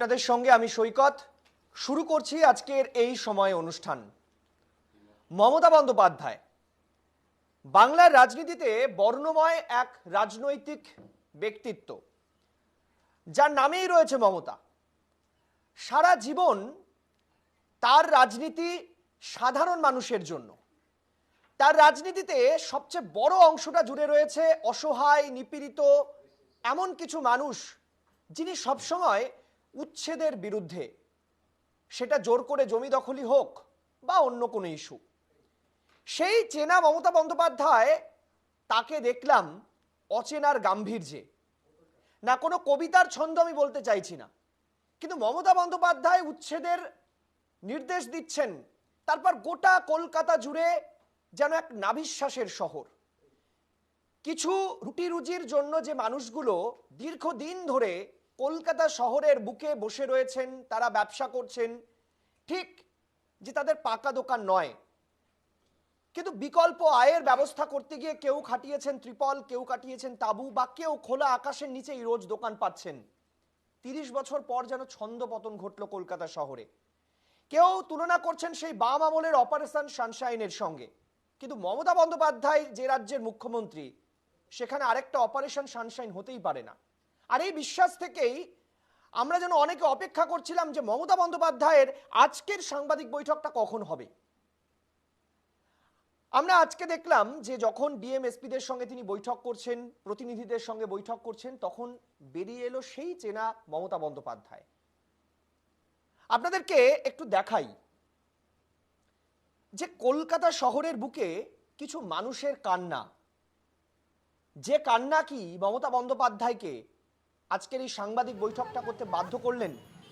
আপনাদের সঙ্গে আমি সৈকত শুরু করছি আজকের এই সময় অনুষ্ঠান। মমতা বন্দ্যোপাধ্যায় বাংলার রাজনীতিতে বর্ণময় এক রাজনৈতিক ব্যক্তিত্ব, যার নামেই রয়েছে মমতা। সারা জীবন তার রাজনীতি সাধারণ মানুষের জন্য। তার রাজনীতিতে সবচেয়ে বড় অংশটা জুড়ে রয়েছে অসহায়, নিপীড়িত এমন কিছু মানুষ যিনি সবসময় উচ্ছেদের বিরুদ্ধে, সেটা জোর করে জমি দখলই হোক বা অন্য কোনো ইস্যু। সেই চেনা মমতা বন্দ্যোপাধ্যায়, তাকে দেখলাম অচেনার গাম্ভীর্যে। না কোনো কবিতার ছন্দ আমি বলতে চাইছি না, কিন্তু মমতা বন্দ্যোপাধ্যায় উচ্ছেদের নির্দেশ দিচ্ছেন, তারপর গোটা কলকাতা জুড়ে যেন এক নাভিশ্বাসের শহর। কিছু রুটি রুজির জন্য যে মানুষগুলো দীর্ঘদিন ধরে কলকাতা শহরের বুকে বসে রয়েছেন, তারা ব্যবসা করছেন, ঠিক যে তাদের পাকা দোকান নয়, কিন্তু বিকল্প আয়ের ব্যবস্থা করতে গিয়ে কেউ খাটিয়েছেন ত্রিপল, কেউ কাটিয়েছেন তাঁবু, বা কেউ খোলা আকাশের নিচেই রোজ দোকান পাচ্ছেন। 30 বছর পর যেন ছন্দপতন ঘটল কলকাতা শহরে। কেউ তুলনা করছেন সেই বাম আমলের অপারেশন সানশাইনের সঙ্গে, কিন্তু মমতা বন্দ্যোপাধ্যায় যে রাজ্যের মুখ্যমন্ত্রী, সেখানে আরেকটা অপারেশন সানশাইন হতেই পারে না। আর এই বিশ্বাস থেকেই আমরা যেন অনেকে অপেক্ষা করছিলাম যে মমতা বন্দ্যোপাধ্যায়ের আজকের সাংবাদিক বৈঠকটা কখন হবে। আমরা আজকে দেখলাম যে যখন ডিএমএসপিদের সঙ্গে তিনি বৈঠক করছেন, প্রতিনিধিদের সঙ্গে বৈঠক করছেন, তখন বেরিয়ে এলো সেই চেনা মমতা বন্দ্যোপাধ্যায়। আপনাদেরকে একটু দেখাই যে কলকাতা শহরের বুকে কিছু মানুষের কান্না, যে কান্না কি মমতা বন্দ্যোপাধ্যায়কে আজকের এই সাংবাদিক বৈঠকটা করতে বাধ্য করলেন।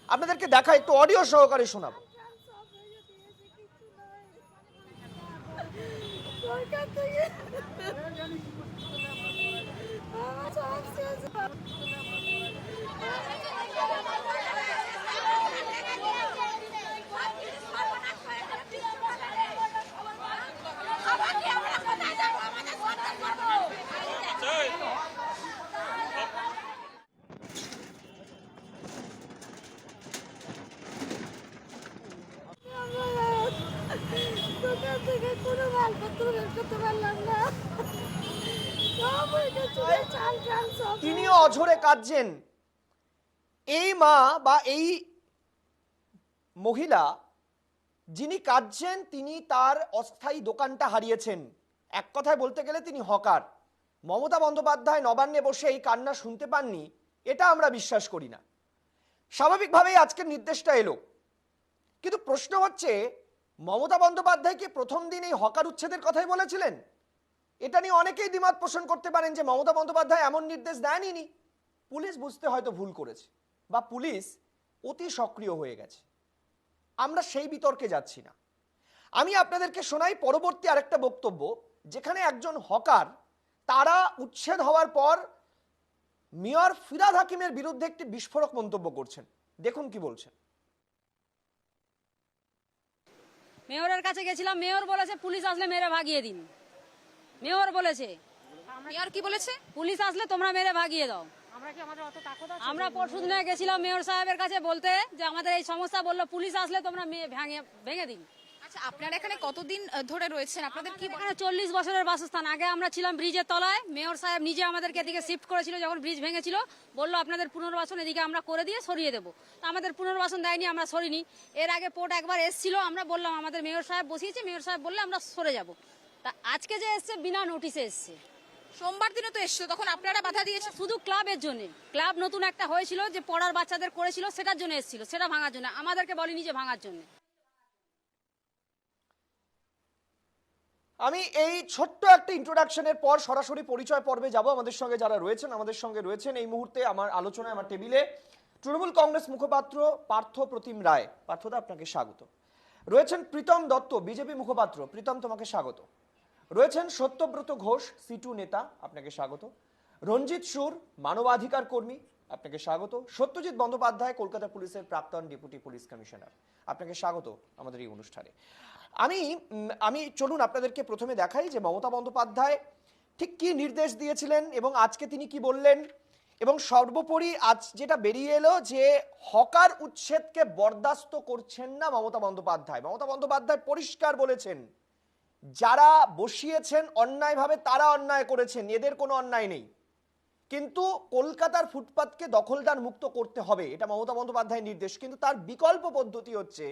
আপনাদেরকে দেখা একটু অডিও সহকারে শোনাবো। তিনিও অঝরে কাঁদছেন। এই মা বা এই মহিলা যিনি কাঁদছেন, তিনি তার অস্থায়ী দোকানটা হারিয়েছেন। এক কথায় বলতে গেলে তিনি হকার। মমতা বন্দ্যোপাধ্যায় নবান্নে বসে এই কান্না শুনতে পাননি, এটা আমরা বিশ্বাস করি না। স্বাভাবিকভাবেই আজকের নির্দেশটা এলো, কিন্তু প্রশ্ন হচ্ছে মমতা বন্দ্যোপাধ্যায় কি প্রথম দিন এই হকার উচ্ছেদের কথাই বলেছিলেন? এটা নিয়ে অনেকেই দ্বিমত পোষণ করতে পারেন যে মমতা বন্দ্যোপাধ্যায় এমন নির্দেশ দেননি। পুলিশ বুঝতে হয়তো ভুল করেছে, বা পুলিশ অতি সক্রিয় হয়ে গেছে। আমরা সেই বিতর্কে যাচ্ছি না। আমি আপনাদেরকে শোনাই পরবর্তী আরেকটা বক্তব্য, যেখানে একজন হকার, তারা উচ্ছেদ হওয়ার পর মেয়র ফিরহাদ হাকিমের বিরুদ্ধে একটি বিস্ফোরক মন্তব্য করছেন। দেখুন কি বলছেন। মেয়রের কাছে গেছিলাম, মেয়র বলেছে পুলিশ আসলে মেরে ভাগিয়ে দিন। মেয়র বলেছে, মেয়র কি বলেছে? পুলিশ আসলে তোমরা মেরে ভাগিয়ে দাও। আমরা পরশুদিনে গেছিলাম মেয়র সাহেবের কাছে বলতে যে আমাদের এই সমস্যা, বললো পুলিশ আসলে তোমরা ভেঙে দিন। আচ্ছা, আপনারা এখানে কতদিন ধরে রয়েছেন? আপনাদের কি এখানে 40 বছরের বাসস্থান। আগে আমরা ছিলাম ব্রিজের তলায়। মেয়র সাহেব নিজে আমাদেরকে এদিকে শিফট করেছিল যখন ব্রিজ ভেঙেছিল। বললো আপনাদের পুনর্বাসন এদিকে আমরা করে দিয়ে সরিয়ে দেবো। তা আমাদের পুনর্বাসন দেয়নি, আমরা সরিনি। এর আগে পোর্ট একবার এসেছিল, আমরা বললাম আমাদের মেয়র সাহেব বসিয়েছে, মেয়র সাহেব বললে আমরা সরে যাব। তা আজকে যে এসছে বিনা নোটিশে এসছে। সোমবার দিনে তো এসছো, তখন আপনারা বাধা দিয়েছেন? শুধু ক্লাবের জন্য। ক্লাব নতুন একটা হয়েছিল যে পড়ার বাচ্চাদের করেছিল, সেটার জন্য এসেছিল, সেটা ভাঙার জন্য। আমাদেরকে বলেনি যে ভাঙার জন্য। আমি এই ছোট্ট একটা ইন্ট্রোডাকশনের পর সরাসরি পরিচয় পর্বে যাব। আমাদের সঙ্গে যারা রয়েছেন, আমাদের সঙ্গে রয়েছেন এই মুহূর্তে আমার আলোচনায়, আমার টেবিলে তৃণমূল কংগ্রেস মুখপাত্র পার্থ প্রতিম রায়। পার্থদা, আপনাকে স্বাগত। রয়েছেন প্রীতম দত্ত, বিজেপি মুখপাত্র। প্রীতম, তোমাকে স্বাগত। রয়েছেন সত্যব্রত ঘোষ, সিটু নেতা, আপনাকে স্বাগত। রঞ্জিত সুর, মানবাধিকার কর্মী, আপনাকে স্বাগত। সত্যজিৎ বন্দ্যোপাধ্যায়, কলকাতা পুলিশের প্রাক্তন ডেপুটি পুলিশ কমিশনার, আপনাকে স্বাগত আমাদের এই অনুষ্ঠানে। আমি চলুন আপনাদেরকে প্রথমে দেখাই যে মমতা বন্দ্যোপাধ্যায় ঠিক কি নির্দেশ দিয়েছিলেন এবং আজকে তিনি কি বললেন। এবং সর্বোপরি আজ যেটা বেরিয়ে এলো যে হকার উচ্ছেদকে বরদাস্ত করছেন না মমতা বন্দ্যোপাধ্যায়। মমতা বন্দ্যোপাধ্যায় পরিষ্কার বলেছেন, যারা বসিয়েছেন অন্যায়ভাবে তারা অন্যায় করেছেন, এদের কোনো অন্যায় নেই, কিন্তু কলকাতার ফুটপাতকে দখলদার মুক্ত করতে হবে, এটা মমতা বন্দ্যোপাধ্যায়ের নির্দেশ। কিন্তু তার বিকল্প পদ্ধতি হচ্ছে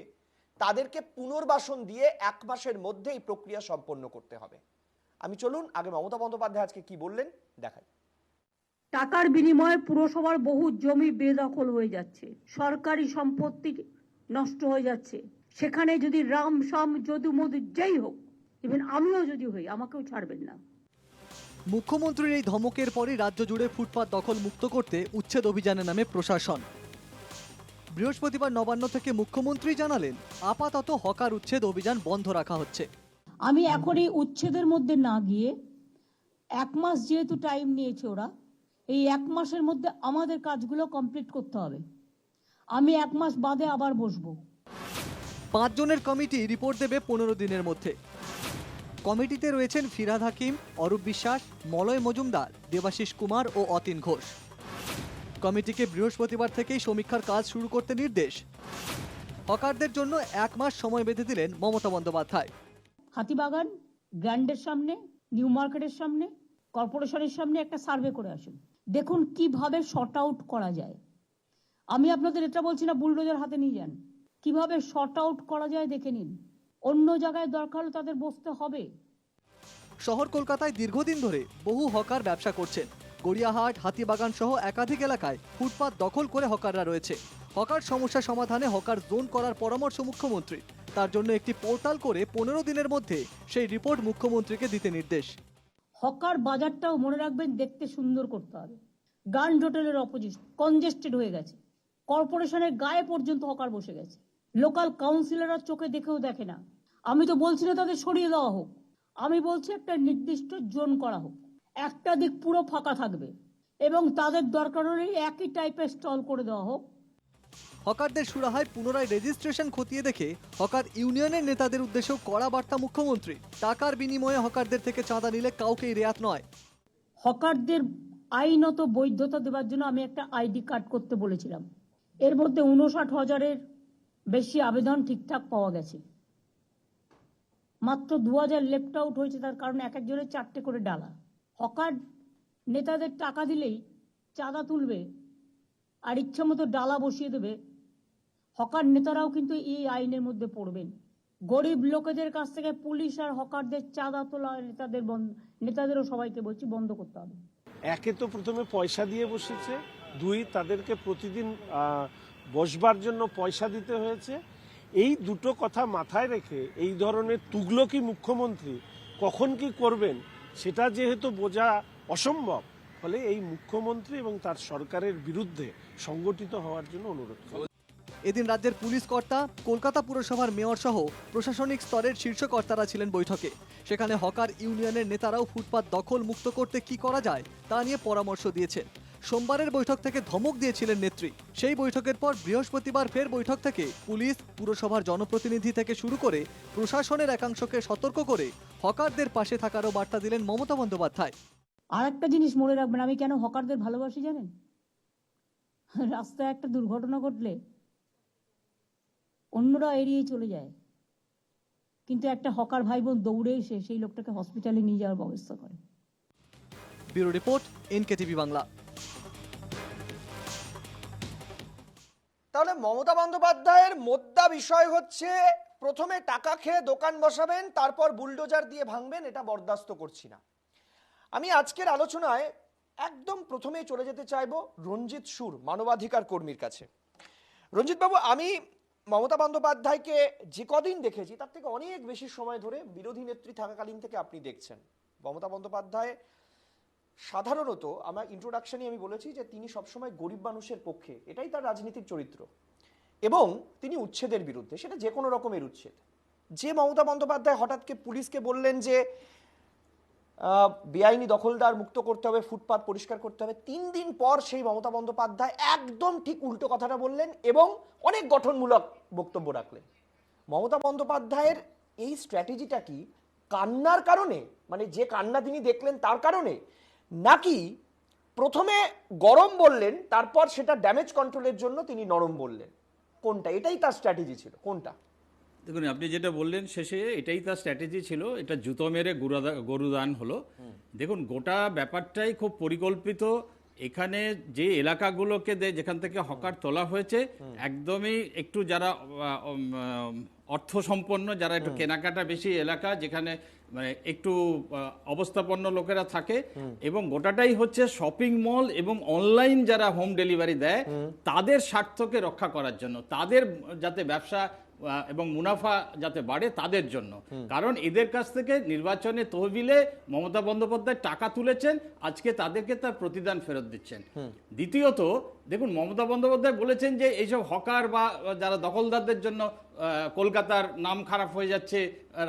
তাদেরকে পুনর্বাসন দিয়ে 1 মাসের মধ্যে এই প্রক্রিয়া সম্পন্ন করতে হবে। আমি চলুন আগে মমতা বন্দ্যোপাধ্যায় আজকে কি বললেন দেখাই। টাকার বিনিময়ে পুরসভার বহু জমি বেদখল হয়ে যাচ্ছে, সরকারি সম্পত্তি নষ্ট হয়ে যাচ্ছে। সেখানে যদি রাম শাম যদু মধু যেই হোক, ইভেন আমিও যদি হই, আমাকেও ছাড়বেন না। মুখ্যমন্ত্রীর এই ধমকের পরই রাজ্য জুড়ে ফুটপাত দখল মুক্ত করতে উচ্ছেদ অভিযানে নামে প্রশাসন। বৃহস্পতিবার নবান্ন থেকে মুখ্যমন্ত্রী জানালেন, আপাতত হকার উচ্ছেদ অভিযান বন্ধ রাখা হচ্ছে। আমি এখন এই উচ্ছেদের মধ্যে না গিয়ে 1 মাস যেহেতু টাইম নিয়েছে ওরা, এই 1 মাসের মধ্যে আমাদের কাজগুলো কমপ্লিট করতে হবে। আমি 1 মাস বাদে আবার বসবো। 5 জনের কমিটি রিপোর্ট দেবে 15 দিনের মধ্যে। কমিটিতে রয়েছেন ফিরহাদ হাকিম, অরূপ বিশ্বাস, মলয় মজুমদার, দেবাশিস কুমার ও অতীন ঘোষ। কমিটিকে বৃহস্পতিবার থেকেই সমীক্ষার কাজ শুরু করতে নির্দেশ। হকারদের জন্য 1 মাস সময় বেঁধে দিলেন মমতা বন্দ্যোপাধ্যায়। হাতিবাগান, গ্র্যান্ডের সামনে, নিউ মার্কেটের সামনে, কর্পোরেশনের সামনে একটা সার্ভে করে আসুন, দেখুন কিভাবে শর্ট আউট করা যায়। আমি আপনাদের এটা বলছি না বুলডোজার হাতে নিয়ে যান, কিভাবে শর্ট আউট করা যায় দেখে নিন। অন্য জায়গায় দরকার হলে তাদের বসতে হবে। শহর কলকাতায় দীর্ঘদিন ধরে বহু হকার ব্যবসা করছেন। গড়িয়াহাট, হাতিবাগান সহ একাধিক এলাকায় ফুটপাত দখল করে হকাররা রয়েছে। হকার সমস্যা সমাধানে হকার জোন করার পরামর্শ মুখ্যমন্ত্রী। তার জন্য একটি পোর্টাল করে 15 দিনের মধ্যে সেই রিপোর্ট মুখ্যমন্ত্রীকে দিতে নির্দেশ। হকার বাজারটাও মনে রাখবেন দেখতে সুন্দর করতে হবে। গার্ড হোটেলের অপোজিট কনজেস্টেড হয়ে গেছে, কর্পোরেশনের গায়ে পর্যন্ত হকার বসে গেছে। লোকাল কাউন্সিলররা চোখে দেখেও দেখে না। আমি তো বলছি না তাদের সরিয়ে দেওয়া হোক, আমি বলছি একটা নির্দিষ্ট জোন করা হোক, একটা দিক পুরো ফাঁকা থাকবে এবং তাদের দরকার হলে একই টাইপের স্টল করে দেওয়া হোক। হকারদের সুরাহায় পুনরায় রেজিস্ট্রেশন খতিয়ে দেখে হকার ইউনিয়নের নেতাদের উদ্দেশ্যেও কড়া বার্তা মুখ্যমন্ত্রী। টাকার বিনিময়ে হকারদের থেকে চাঁদা নিলে কাউকেই রেয়াত নয়। হকারদের আইনত বৈধতা দেওয়ার জন্য আমি একটা আইডি কার্ড করতে বলেছিলাম। এর মধ্যে 59,000-এর বেশি আবেদন ঠিকঠাক পাওয়া গেছে। মাত্র 2,000 লেফট আউট হয়েছে, তার কারণ এক একজনের 4টে করে ডালা। হকার নেতাদের টাকা দিলেই চাঁদা তুলবে আর ইচ্ছা মতো ডালা বসিয়ে দেবে। হকার নেতারাও কিন্তু এই আইনের মধ্যে পড়বেন। গরিব লোকেদের কাছ থেকে পুলিশ আর হকারদের চাঁদা তোলা নেতাদেরও সবাইকে বলছি বন্ধ করতে হবে। একে তো প্রথমে পয়সা দিয়ে বসেছে, 2 তাদেরকে প্রতিদিন বসবার জন্য পয়সা দিতে হয়েছে। এই দুটো কথা মাথায় রেখে এই ধরনের তুগলকি মুখ্যমন্ত্রী কখন কি করবেন সেটা যেহেতু বোঝা অসম্ভব, ফলে এই মুখ্যমন্ত্রী এবং তার সরকারের বিরুদ্ধে সংগঠিত হওয়ার জন্য অনুরোধ করেন। এদিন রাজ্যের পুলিশ কর্তা, কলকাতা পুরসভার মেয়র সহ প্রশাসনিক স্তরের শীর্ষ কর্তারা ছিলেন বৈঠকে। সেখানে হকার ইউনিয়নের নেতারাও ফুটপাত দখল মুক্ত করতে কি করা যায় তা নিয়ে পরামর্শ দিয়েছেন। সোমবারের বৈঠক থেকে ধমক দিয়েছিলেন নেত্রী। সেই বৈঠকের পর বৃহস্পতিবার ফের বৈঠক থেকে পুলিশ, পুরসভার জনপ্রতিনিধি থেকে শুরু করে প্রশাসনের একাংশকে সতর্ক করে হকারদের পাশে থাকারও বার্তা দিলেন মমতা বন্দ্যোপাধ্যায়। আর একটা জিনিস মনে রাখবেন, আমি কেন হকারদের ভালোবাসি জানেন? রাস্তায় একটা দুর্ঘটনা ঘটলে অন্যরা এড়িয়ে চলে যায়, কিন্তু একটা হকার ভাই বোন দৌড়ে এসে সেই লোকটাকে হসপিটালে নিয়ে যাওয়ার ব্যবস্থা করে। Bureau report, NKTV Bangla. তাহলে মমতা বন্দ্যোপাধ্যায়ের মোদ্দা বিষয় হচ্ছে প্রথমে টাকা খেয়ে দোকান বসাবেন, তারপর বুলডোজার দিয়ে ভাঙবেন, এটা বরদাস্ত করছি না। আমি আজকের আলোচনায় একদম প্রথমেই চলে যেতে চাইবো রঞ্জিত সুর, মানবাধিকার কর্মীর কাছে। রঞ্জিত বাবু, আমি মমতা বন্দ্যোপাধ্যায়কে যে কদিন দেখেছি তার থেকে অনেক বেশি সময় ধরে বিরোধী নেত্রী থাকাকালীন থেকে আপনি দেখছেন মমতা বন্দ্যোপাধ্যায় সাধারণত, আমার ইন্ট্রোডাকশনে আমি বলেছি যে তিনি সবসময় গরিব মানুষের পক্ষে, এটাই তার রাজনীতির চরিত্র, এবং তিনি উচ্ছেদের বিরুদ্ধে, সেটা যে কোনো রকমের উচ্ছেদ। যে মমতা বন্দ্যোপাধ্যায় হঠাৎকে পুলিশকে বললেন যে বেআইনি দখলদার মুক্ত করতে হবে, ফুটপাত পরিষ্কার করতে হবে, 3 দিন পর সেই মমতা বন্দ্যোপাধ্যায় একদম ঠিক উল্টো কথাটা বললেন এবং অনেক গঠনমূলক বক্তব্য রাখলেন। মমতা বন্দ্যোপাধ্যায়ের এই স্ট্র্যাটেজিটা কি কান্নার কারণে, মানে যে কান্না তিনি দেখলেন তার কারণে, নাকি প্রথমে গরম বললেন, তারপর সেটা ড্যামেজ কন্ট্রোলের জন্য তিনি নরম বললেন, কোনটা? এটাই তার স্ট্র্যাটেজি ছিল, কোনটা? দেখুন, আপনি যেটা বললেন শেষে, এটাই তার স্ট্র্যাটেজি ছিল। এটা জুতো মেরে গরুদান হলো। দেখুন, গোটা ব্যাপারটাই খুব পরিকল্পিত। এখানে যে এলাকাগুলোকে যেখান থেকে হকার তোলা হয়েছে, একদমই একটু যারা অর্থ সম্পন্ন, যারা একটু কেনাকাটা বেশি এলাকা, যেখানে মানে একটু অবস্থাপন্ন লোকেরা থাকে, এবং গোটাটাই হচ্ছে শপিং মল এবং অনলাইন যারা হোম ডেলিভারি দেয় তাদের স্বার্থকে রক্ষা করার জন্য, তাদের যাতে ব্যবসা এবং মুনাফা যাতে বাড়ে তাদের জন্য। কারণ এদের কাছ থেকে নির্বাচনে তহবিলে মমতা বন্দ্যোপাধ্যায় টাকা তুলেছেন, আজকে তাদেরকে তার প্রতিদান ফেরত দিচ্ছেন। দ্বিতীয়ত দেখুন, মমতা বন্দ্যোপাধ্যায় বলেছেন যে এইসব হকার বা যারা দখলদারদের জন্য কলকাতার নাম খারাপ হয়ে যাচ্ছে,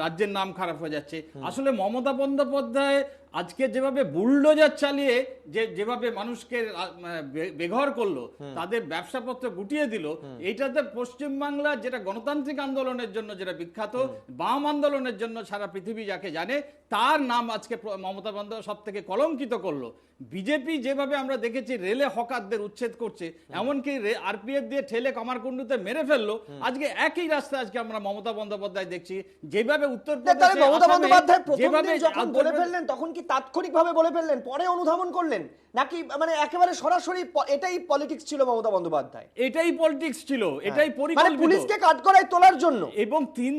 রাজ্যের নাম খারাপ হয়ে যাচ্ছে। আসলে মমতা বন্দ্যোপাধ্যায় আজকে যেভাবে বুলডোজার চালিয়ে যেভাবে মানুষকে বেঘর করলো, তাদের ব্যবসাপত্র গুটিয়ে দিল, এইটাতে পশ্চিমবাংলা যেটা গণতান্ত্রিক আন্দোলনের জন্য যেটা বিখ্যাত, বাম আন্দোলনের জন্য সারা পৃথিবী যাকে জানে, তার নাম আজকে মমতা বন্দ্যোপাধ্যায় সব থেকে কলঙ্কিত করলো। বিজেপি যেভাবে আমরা দেখেছি রেলে হকারদের উচ্ছেদ করছে, এমনকি আরপিএফ দিয়ে ঠেলে কামারকুণ্ডুতে মেরে ফেললো, আজকে একই রাস্তায় আজকে আমরা মমতা বন্দ্যোপাধ্যায় দেখছি যেভাবে উত্তরপ্রদেশে মমতা বন্দ্যোপাধ্যায় প্রথম যেভাবে দিন যখন বলে ফেললেন তখন কি তাৎক্ষণিকভাবে বলে ফেললেন, পরে অনুধাবন করলেন, নাকি মানে একেবারে সরাসরি এটাই পলিটিক্স ছিল মমতা বন্দ্যোপাধ্যায়? এটাই পলিটিক্স ছিল, এটাই মানে পরিকল্পিত। পুলিশকে কাঠগড়ায় তোলার জন্য। এবং 3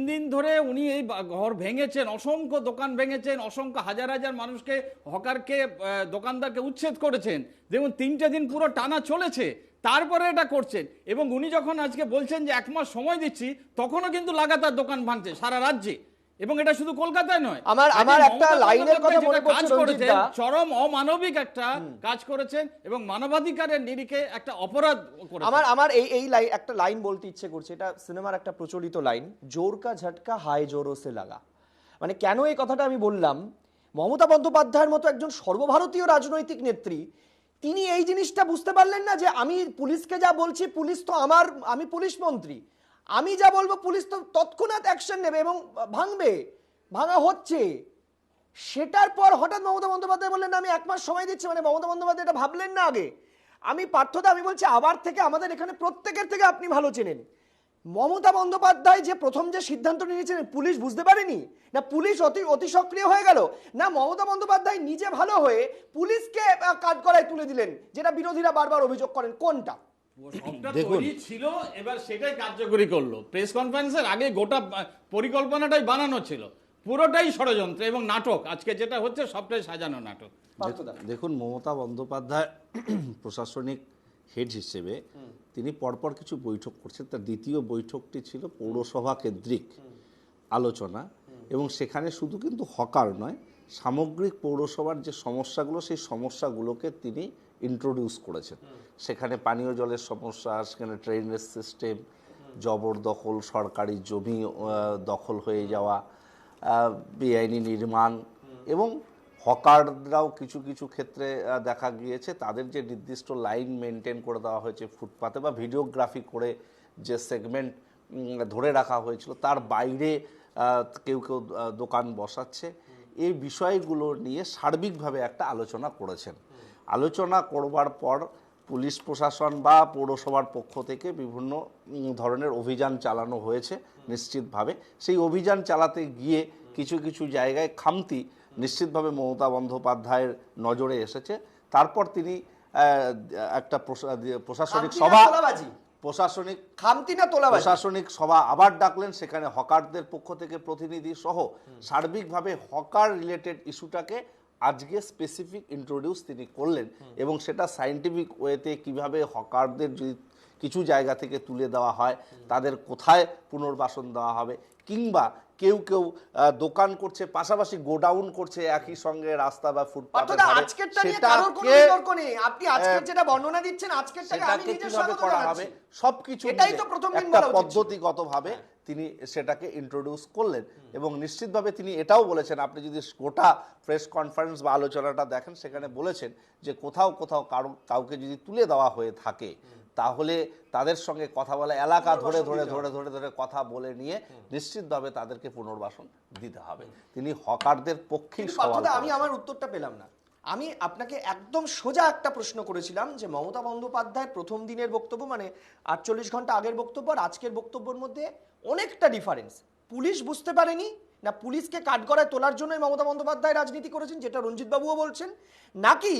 দিন ধরে উনি এই ঘর ভেঙেছেন, অসংখ্য দোকান ভেঙেছেন, অসংখ্য হাজার হাজার মানুষকে, হকারকে, দোকানদারকে উচ্ছেদ করেছেন। দেখুন, 3টে দিন পুরো টানা চলেছে, তারপরে এটা করছেন। এবং উনি যখন আজকে বলছেন যে 1 মাস সময় দিচ্ছি, তখনও কিন্তু লাগাতার দোকান ভাঙছে সারা রাজ্যে, এবং এটা শুধু কলকাতায় নয়। আমার একটা লাইনের কথা মনে পড়ছে, রঞ্জিত দা, চরম অমানবিক একটা কাজ করেছেন এবং মানবাধিকারের নিরিখে একটা অপরাধ করেছেন। আমার এই একটা লাইন বলতে ইচ্ছে করছে, এটা সিনেমার একটা প্রচলিত লাইন, জোর কা ঝটকা হায় জোরো সে লাগা। মানে কেন এই কথাটা আমি বললাম, মমতা বন্দ্যোপাধ্যায়ের মতো একজন সর্বভারতীয় রাজনৈতিক নেত্রী, তিনি এই জিনিসটা বুঝতে পারলেন না যে আমি পুলিশকে যা বলছি, পুলিশ তো আমি পুলিশ মন্ত্রী, আমি যা বলবো পুলিশ তো তৎক্ষণাৎ অ্যাকশন নেবে এবং ভাঙা হচ্ছে। সেটার পর হঠাৎ মমতা বন্দ্যোপাধ্যায় বললেন আমি 1 মাস সময় দিচ্ছি। মানে মমতা বন্দ্যোপাধ্যায় এটা ভাবলেন না আগে? আমি পার্থদা, আমি বলছি আবার থেকে আমাদের এখানে প্রত্যেকের থেকে আপনি ভালো চেনেন, মমতা বন্দ্যোপাধ্যায় যে প্রথম যে সিদ্ধান্ত নিয়েছিলেন, পুলিশ বুঝতে পারেনি না, পুলিশ অতি সক্রিয় হয়ে গেল না, মমতা বন্দ্যোপাধ্যায় নিজে ভালো হয়ে পুলিশকে কাঠগড়ায় তুলে দিলেন, যেটা বিরোধীরা বারবার অভিযোগ করেন? কোনটা? তৈরি ছিল, এবার সেটাই কার্যকরী করলো। প্রেস কনফারেন্সের আগে গোটা পরিকল্পনাটাই বানানো ছিল, পুরোটাই ষড়যন্ত্র এবং নাটক। আজকে যেটা হচ্ছে সবটাই সাজানো নাটক। দেখুন, মমতা বন্দ্যোপাধ্যায় প্রশাসনিক হেড হিসেবে তিনি পরপর কিছু বৈঠক করছেন। তার দ্বিতীয় বৈঠকটি ছিল পৌরসভা কেন্দ্রিক আলোচনা, এবং সেখানে শুধু কিন্তু হকার নয়, সামগ্রিক পৌরসভার যে সমস্যাগুলো, সেই সমস্যাগুলোকে তিনি ইন্ট্রোডিউস করেছেন। সেখানে পানীয় জলের সমস্যা, সেখানে ড্রেনেজ সিস্টেম, জবরদখল, সরকারি জমি দখল হয়ে যাওয়া, বেআইনি নির্মাণ, এবং হকাররাও কিছু কিছু ক্ষেত্রে দেখা গিয়েছে তাদের যে নির্দিষ্ট লাইন মেনটেন করে দেওয়া হয়েছে ফুটপাতে, বা ভিডিওগ্রাফি করে যে সেগমেন্ট ধরে রাখা হয়েছিল তার বাইরে কেউ কেউ দোকান বসাচ্ছে। এই বিষয়গুলো নিয়ে সার্বিকভাবে একটা আলোচনা করেছেন। আলোচনা করবার পর পুলিশ প্রশাসন বা পৌরসভার পক্ষ থেকে বিভিন্ন ধরনের অভিযান চালানো হয়েছে নিশ্চিতভাবে। সেই অভিযান চালাতে গিয়ে কিছু কিছু জায়গায় খামতি নিশ্চিতভাবে মমতা বন্দ্যোপাধ্যায়ের নজরে এসেছে। তারপর তিনি একটা প্রশাসনিক সভা আবার ডাকলেন। সেখানে হকারদের পক্ষ থেকে প্রতিনিধি সহ সার্বিকভাবে হকার রিলেটেড ইস্যুটাকে আজকে স্পেসিফিক ইন্ট্রোডিউস তিনি করলেন, এবং সেটা সায়েন্টিফিক ওয়েতে কিভাবে হকারদের যদি কিছু জায়গা থেকে তুলে দেওয়া হয়, তাদের কোথায় পুনর্বাসন দেওয়া হবে, কিংবা কেউ কেউ দোকান করছে পাশাপাশি গোডাউন করছে একই সঙ্গে রাস্তা বা ফুটপাতে, সবকিছু পদ্ধতিগতভাবে তিনি সেটাকে ইন্ট্রোডিউস করলেন। এবং নিশ্চিতভাবে তিনি এটাও বলেছেন, আপনি যদি গোটা প্রেস কনফারেন্স বা আলোচনাটা দেখেন, সেখানে বলেছেন যে কোথাও কোথাও কাউকে যদি তুলে দেওয়া হয়ে থাকে তাহলে তাদের সঙ্গে কথা বলে, এলাকা ধরে ধরে ধরে ধরে ধরে কথা বলে নিয়ে নিশ্চিতভাবে তাদেরকে পুনর্বাসন দিতে হবে। তিনি হকারদের পক্ষেই সওয়াল। আমি আমার উত্তরটা পেলাম না, আমি আপনাকে একদম সোজা একটা প্রশ্ন করেছিলাম যে মমতা বন্দ্যোপাধ্যায়ের প্রথম দিনের বক্তব্য মানে 48 ঘন্টা আগের বক্তব্য আর আজকের বক্তব্যের মধ্যে অনেকটা ডিফারেন্স। পুলিশ বুঝতে পারেনি না পুলিশকে কাঠগড়ায় তোলার জন্যই মমতা বন্দ্যোপাধ্যায় রাজনীতি করেছেন, যেটা রঞ্জিত বাবুও বলছেন, নাকি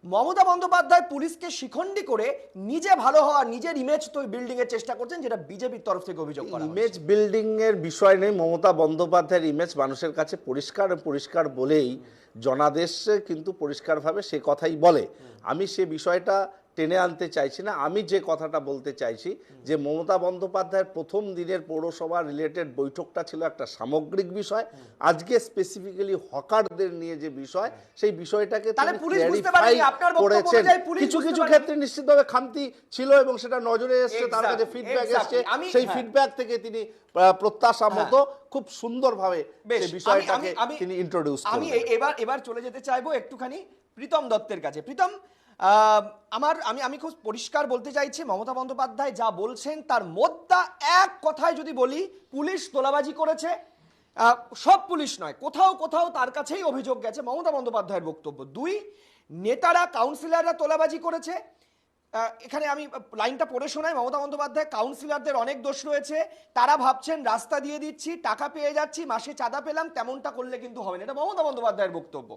মমতা বন্দ্যোপাধ্যায় পুলিশকে শিখণ্ডী করে নিজে ভালো হওয়া, নিজের ইমেজ তো বিল্ডিং এর চেষ্টা করছেন, যেটা বিজেপির তরফ থেকে অভিযোগ করা হয়েছে। ইমেজ বিল্ডিং এর বিষয় নেই। মমতা বন্দ্যোপাধ্যায়ের ইমেজ মানুষের কাছে পরিষ্কার পরিষ্কার বলেই জনাদেশ কিন্তু পরিষ্কারভাবে সে কথাই বলে। আমি সে বিষয়টা টেনে আনতে চাইছি না। আমি যে কথাটা বলতে চাইছি যে মমতা বন্দ্যোপাধ্যায়ের প্রথম দিনের পৌরসভা রিলেটেড বৈঠকটা ছিল একটা সামগ্রিক বিষয়। আজকে স্পেসিফিক্যালি হকারদের নিয়ে যে বিষয়, সেই বিষয়টাকে তাহলে তিনি পুলিশ বুঝতে clarify পারেনি, আপনার বক্তব্য করেছেন। অনুযায়ী পুলিশ কিছু বুঝতে কিছু পারেনি। ক্ষেত্রে নিশ্চিতভাবে খামতি ছিল এবং সেটা নজরে এসেছে, তার কাছে Exactly, ফিডব্যাক exactly। এসেছে। আমি- সেই হ্যাঁ। ফিডব্যাক থেকে তিনি প্রত্যাশা মতো খুব সুন্দরভাবে বেশ, সেই বিষয়টাকে আমি- তিনি ইন্ট্রোডিউস আমি করলেন। এবার চলে যেতে চাইবো একটুখানি প্রীতম দত্তের কাছে। প্রীতম, আমি খুব পরিষ্কার বলতে চাইছি, মমতা বন্দ্যোপাধ্যায় যা বলছেন তার মোদ্দা এক কথায় যদি বলি, পুলিশ তোলাবাজি করেছে। সব পুলিশ নয়, কোথাও কোথাও তার কাছেই অভিযোগ গেছে মমতা বন্দ্যোপাধ্যায়ের বক্তব্য। 2, নেতারা কাউন্সিলররা তোলাবাজি করেছে। এখানে আমি লাইনটা পড়ে শোনাই, মমতা বন্দ্যোপাধ্যায় কাউন্সিলরদের অনেক দোষ রয়েছে, তারা ভাবছেন রাস্তা দিয়ে দিচ্ছি, টাকা পেয়ে যাচ্ছি, মাসে চাঁদা পেলাম, তেমনটা করলে কিন্তু হবে না। এটা মমতা বন্দ্যোপাধ্যায়ের বক্তব্য।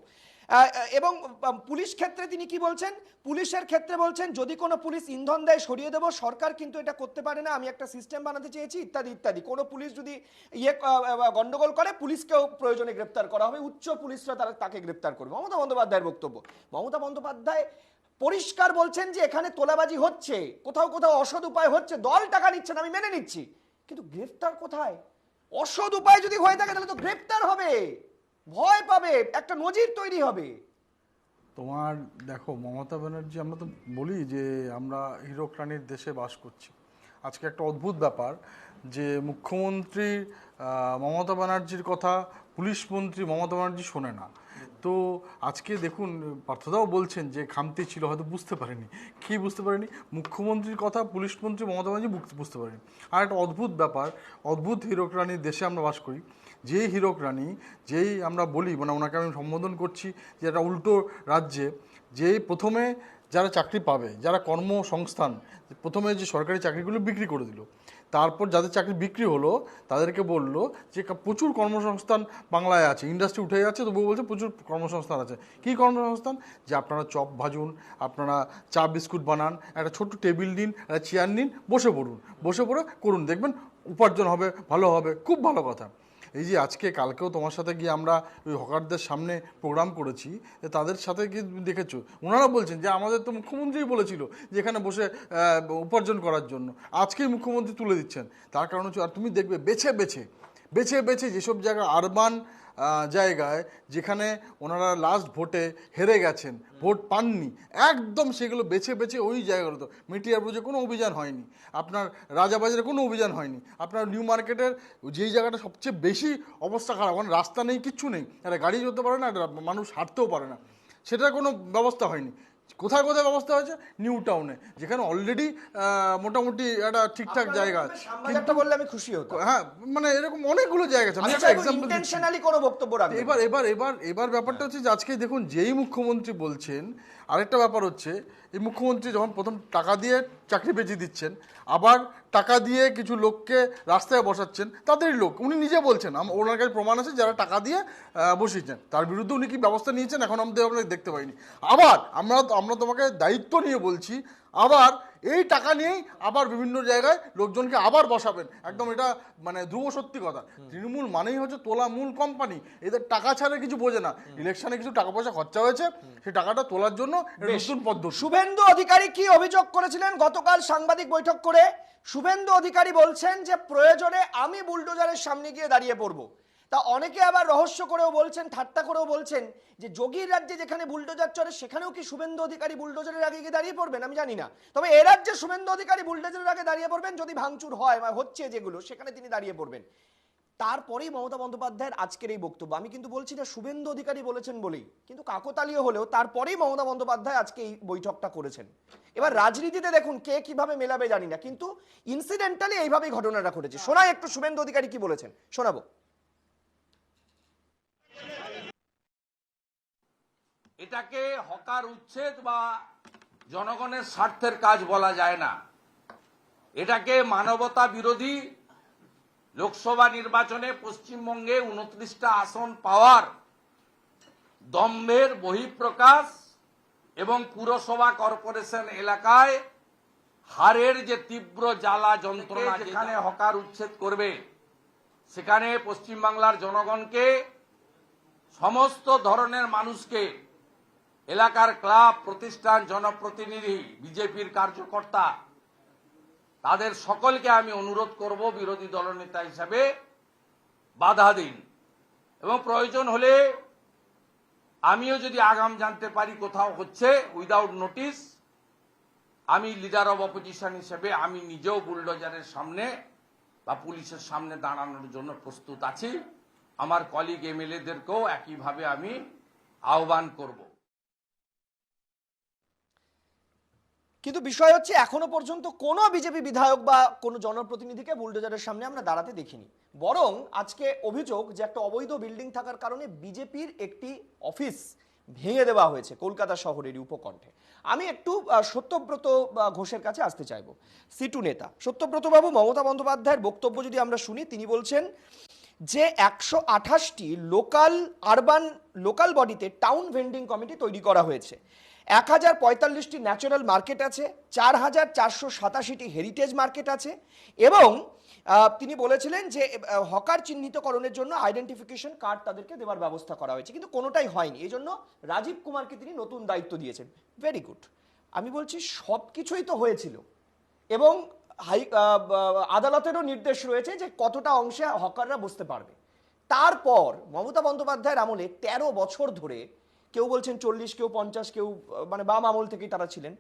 এবং পুলিশ ক্ষেত্রে তিনি কি বলছেন, পুলিশের ক্ষেত্রে বলছেন যদি কোনো পুলিশ ইন্ধন দেয় সরিয়ে দেবো, সরকার কিন্তু এটা করতে পারে না, আমি একটা সিস্টেম বানাতে চেয়েছি, ইত্যাদি ইত্যাদি। কোনো পুলিশ যদি গন্ডগোল করে পুলিশকেও প্রয়োজনে গ্রেপ্তার করা হবে, উচ্চ পুলিশরা তাকে গ্রেপ্তার করবে, মমতা বন্দ্যোপাধ্যায়ের বক্তব্য। মমতা বন্দ্যোপাধ্যায় পরিষ্কার বলছেন যে এখানে তোলাবাজি হচ্ছে, কোথাও কোথাও অসৎ উপায় হচ্ছে, দল টাকা নিচ্ছেন, আমি মেনে নিচ্ছি, কিন্তু গ্রেফতার কোথায়? অসৎ উপায় যদি হয়ে থাকে তাহলে তো গ্রেফতার হবে, ভয় পাবে, একটা নজির তৈরি হবে। তোমার দেখো মমতা ব্যানার্জি, আমরা তো বলি যে আমরা হিরো রানীর দেশে বাস করছি। আজকে একটা অদ্ভুত ব্যাপার যে মুখ্যমন্ত্রী মমতা ব্যানার্জির কথা পুলিশ মন্ত্রী মমতা ব্যানার্জি শোনে না। তো আজকে দেখুন পার্থদাও বলছেন যে খামতি ছিল, হয়তো বুঝতে পারেনি। কী বুঝতে পারেনি? মুখ্যমন্ত্রীর কথা পুলিশ মন্ত্রী মমতা ব্যানার্জি বুঝতে পারেনি। আর একটা অদ্ভুত ব্যাপার, অদ্ভুত হিরো রানীর দেশে আমরা বাস করি। যেই হিরক রানী, যেই আমরা বলি, মানে ওনাকে আমি সম্বোধন করছি যে একটা উল্টো রাজ্যে, যেই প্রথমে যারা চাকরি পাবে, যারা কর্মসংস্থান, প্রথমে যে সরকারি চাকরিগুলো বিক্রি করে দিল, তারপর যাদের চাকরি বিক্রি হলো তাদেরকে বললো যে প্রচুর কর্মসংস্থান বাংলায় আছে, ইন্ডাস্ট্রি উঠে যাচ্ছে, তবুও বলছে প্রচুর কর্মসংস্থান আছে। কী কর্মসংস্থান? যে আপনারা চপ ভাজুন, আপনারা চা বিস্কুট বানান, একটা ছোট্ট টেবিল নিন, একটা চেয়ার নিন, বসে পড়ুন, বসে পড়ে করুন, দেখবেন উপার্জন হবে, ভালো হবে, খুব ভালো কথা। এই যে আজকে কালকেও তোমার সাথে গিয়ে আমরা ওই হকারদের সামনে প্রোগ্রাম করেছি, তাদের সাথে গিয়ে দেখেছো ওনারা বলছেন যে আমাদের তো মুখ্যমন্ত্রী বলেছিল যে এখানে বসে উপার্জন করার জন্য, আজকেই মুখ্যমন্ত্রী তুলে দিচ্ছেন। তার কারণ হচ্ছে, আর তুমি দেখবে বেছে বেছে যেসব জায়গা আরবান জায়গায় যেখানে ওনারা লাস্ট ভোটে হেরে গেছেন, ভোট পাননি, একদম সেগুলো বেছে ওই জায়গাগুলো। মিটিয়ার ব্রিজে কোনো অভিযান হয়নি, আপনার রাজাবাজারে কোনো অভিযান হয়নি, আপনার নিউ মার্কেটের যেই জায়গাটা সবচেয়ে বেশি অবস্থা খারাপ, ওখানে রাস্তা নেই, কিচ্ছু নেই, একটা গাড়ি যেতে পারে না, মানুষ হাঁটতেও পারে না, সেটার কোনো ব্যবস্থা হয়নি। কোথায় কোথায় ব্যবস্থা হয়েছে? নিউ টাউনে, যেখানে অলরেডি মোটামুটি একটা ঠিকঠাক জায়গা আছে। শ্যামবাজারটা বললে আমি খুশি হতাম। হ্যাঁ, মানে এরকম অনেকগুলো জায়গা আছে। আমি একটা এক্সাম্পল দিচ্ছি। ইন্টেনশনালি কোনো বক্তব্য রাখবেন। এবার ব্যাপারটা হচ্ছে যে আজকে দেখুন যেই মুখ্যমন্ত্রী বলছেন, আরেকটা ব্যাপার হচ্ছে এই মুখ্যমন্ত্রী যখন প্রথম টাকা দিয়ে চাকরি বেঁচে দিচ্ছেন, আবার টাকা দিয়ে কিছু লোককে রাস্তায় বসাচ্ছেন, তাদেরই লোক, উনি নিজে বলছেন, ওনার কাছে প্রমাণ আছে যারা টাকা দিয়ে বসিয়েছেন, তার বিরুদ্ধে উনি কি ব্যবস্থা নিয়েছেন এখন আমরা দেখতে পাইনি। আবার আমরা তোমাকে দায়িত্ব নিয়ে বলছি, আবার এই টাকা নিয়েই আবার বিভিন্ন জায়গায় লোকজনকে আবার বসাবেন, একদম এটা মানে ধ্রুব সত্যি কথা। তৃণমূল মানেই হচ্ছে তোলা মূল কোম্পানি, এদের টাকা ছাড়া কিছু বোঝে না। ইলেকশনে কিছু টাকা পয়সা খরচা হয়েছে, সেই টাকাটা তোলার জন্য নতুন পদ্ধতি। শুভেন্দু অধিকারী কি অভিযোগ করেছিলেন গতকাল সাংবাদিক বৈঠক করে? শুভেন্দু অধিকারী বলছেন যে প্রয়োজনে আমি বুলডোজারের সামনে গিয়ে দাঁড়িয়ে পড়বো। তা অনেকে আবার রহস্য করেও বলছেন, ঠাট্টা করেও বলছেন যে যোগীর রাজ্যে যেখানে বুলডোজার চলে সেখানেও কি শুভেন্দু অধিকারী বুলডোজারের আগে গিয়ে দাঁড়িয়ে পড়বেন? আমি জানি না, তবে এ রাজ্যে শুভেন্দু অধিকারী বুলডোজারের আগে দাঁড়িয়ে পড়বেন, যদি ভাঙচুর হয় বা হচ্ছে যেগুলো সেখানে তিনি দাঁড়িয়ে পড়বেন। তারপরেই মমতা বন্দ্যোপাধ্যায়ের আজকের এই বক্তব্য। আমি কিন্তু বলছি না শুভেন্দু অধিকারী বলেছেন বলেই, কিন্তু কাকতালীয় হলেও তারপরেই মমতা বন্দ্যোপাধ্যায় আজকে এই বৈঠকটা করেছেন। এবার রাজনীতিতে দেখুন কে কিভাবে মেলাবে জানি না, কিন্তু ইনসিডেন্টালি এইভাবেই ঘটনাটা ঘটেছে। শোনাই একটু শুভেন্দু অধিকারী কি বলেছেন, শোনাবো। এটাকে হকার উচ্ছেদ বা জনগণের স্বার্থের কাজ বলা যায় না, এটাকে মানবতা বিরোধী। লোকসভা নির্বাচনে পশ্চিমবঙ্গে 29টা আসন পাওয়ার দম্ভের বহিঃপ্রকাশ এবং পুরসভা কর্পোরেশন এলাকায় হারের যে তীব্র জ্বালা যন্ত্রণা, যেখানে হকার উচ্ছেদ করবে সেখানে পশ্চিমবাংলার জনগণকে, সমস্ত ধরনের মানুষকে, এলাকার ক্লাব, প্রতিষ্ঠান, জনপ্রতিনিধি, বিজেপির কার্যকর্তা, তাদের সকলকে আমি অনুরোধ করব বিরোধী দলনেতা হিসাবে বাধা দিন এবং প্রয়োজন হলে আমিও যদি আগাম জানতে পারি কোথাও হচ্ছে উইদাউট নোটিশ, আমি লিডার অব অপোজিশন হিসেবে আমি নিজেও বুলডোজারের সামনে বা পুলিশের সামনে দাঁড়ানোর জন্য প্রস্তুত আছি। আমার কলিগ এমএলএদেরকেও একইভাবে আমি আহ্বান করব। কিন্তু বিষয় হচ্ছে এখনো পর্যন্ত কোনো বিজেপি বিধায়ক বা কোনো জনপ্রতিনিধিকে বুলডোজারের সামনে আমরা দাঁড়াতে দেখিনি। বরং আজকে অভিযোগ যে একটা অবৈধ বিল্ডিং থাকার কারণে বিজেপির একটি অফিস ভেঙে দেওয়া হয়েছে কলকাতা শহরের উপকণ্ঠে। আমি একটু সত্যব্রত ঘোষের কাছে আসতে চাইব, সিটু নেতা। সত্যব্রত বাবু, মমতা বন্দ্যোপাধ্যায়ের বক্তব্য যদি আমরা শুনি, তিনি বলছেন যে 128টি লোকাল বডিতে টাউন ভেন্ডিং কমিটি তৈরি করা হয়েছে, 1045টি ন্যাচারাল মার্কেট আছে, 4487টি হেরিটেজ মার্কেট আছে এবং তিনি বলেছিলেন যে হকার চিহ্নিতকরণের জন্য আইডেন্টিফিকেশন কার্ড তাদেরকে দেওয়ার ব্যবস্থা করা হয়েছে, কিন্তু কোনোটাই হয়নি। এই জন্য রাজীব কুমারকে তিনি নতুন দায়িত্ব দিয়েছেন। Very good. আমি বলছি সব কিছুই তো হয়েছিল এবং আদালতেরও নির্দেশ রয়েছে যে কতটা অংশে হকাররা বসতে পারবে। তারপর মমতা বন্দ্যোপাধ্যায়ের আমলে 13 বছর ধরে, কেউ বলছেন 40, কেউ 50, কেউ মানে বাম আমল থেকেই তারা ছিলেন,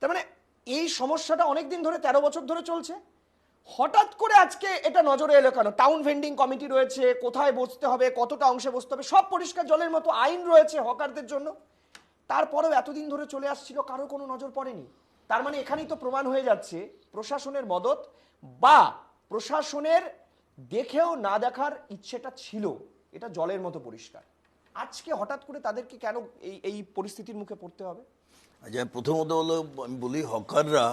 তার মানে এই সমস্যাটা অনেকদিন ধরে 13 বছর ধরে চলছে। হঠাৎ করে আজকে এটা নজরে এলো কেন? টাউন ভেন্ডিং কমিটি রয়েছে, কোথায় বসতে হবে, কতটা অংশে বসতে হবে, সব পরিষ্কার জলের মতো আইন রয়েছে হকারদের জন্য। তারপরেও এতদিন ধরে চলে আসছিল, কারো কোনো নজর পড়েনি। তার মানে এখানেই তো প্রমাণ হয়ে যাচ্ছে প্রশাসনের মদত বা প্রশাসনের দেখেও না দেখার ইচ্ছেটা ছিল, এটা জলের মতো পরিষ্কার। আজকে হঠাৎ করে তাদেরকে কেন এই পরিস্থিতির মুখে পড়তে হবে? আচ্ছা, প্রথমত হলো আমি বলি, হকাররা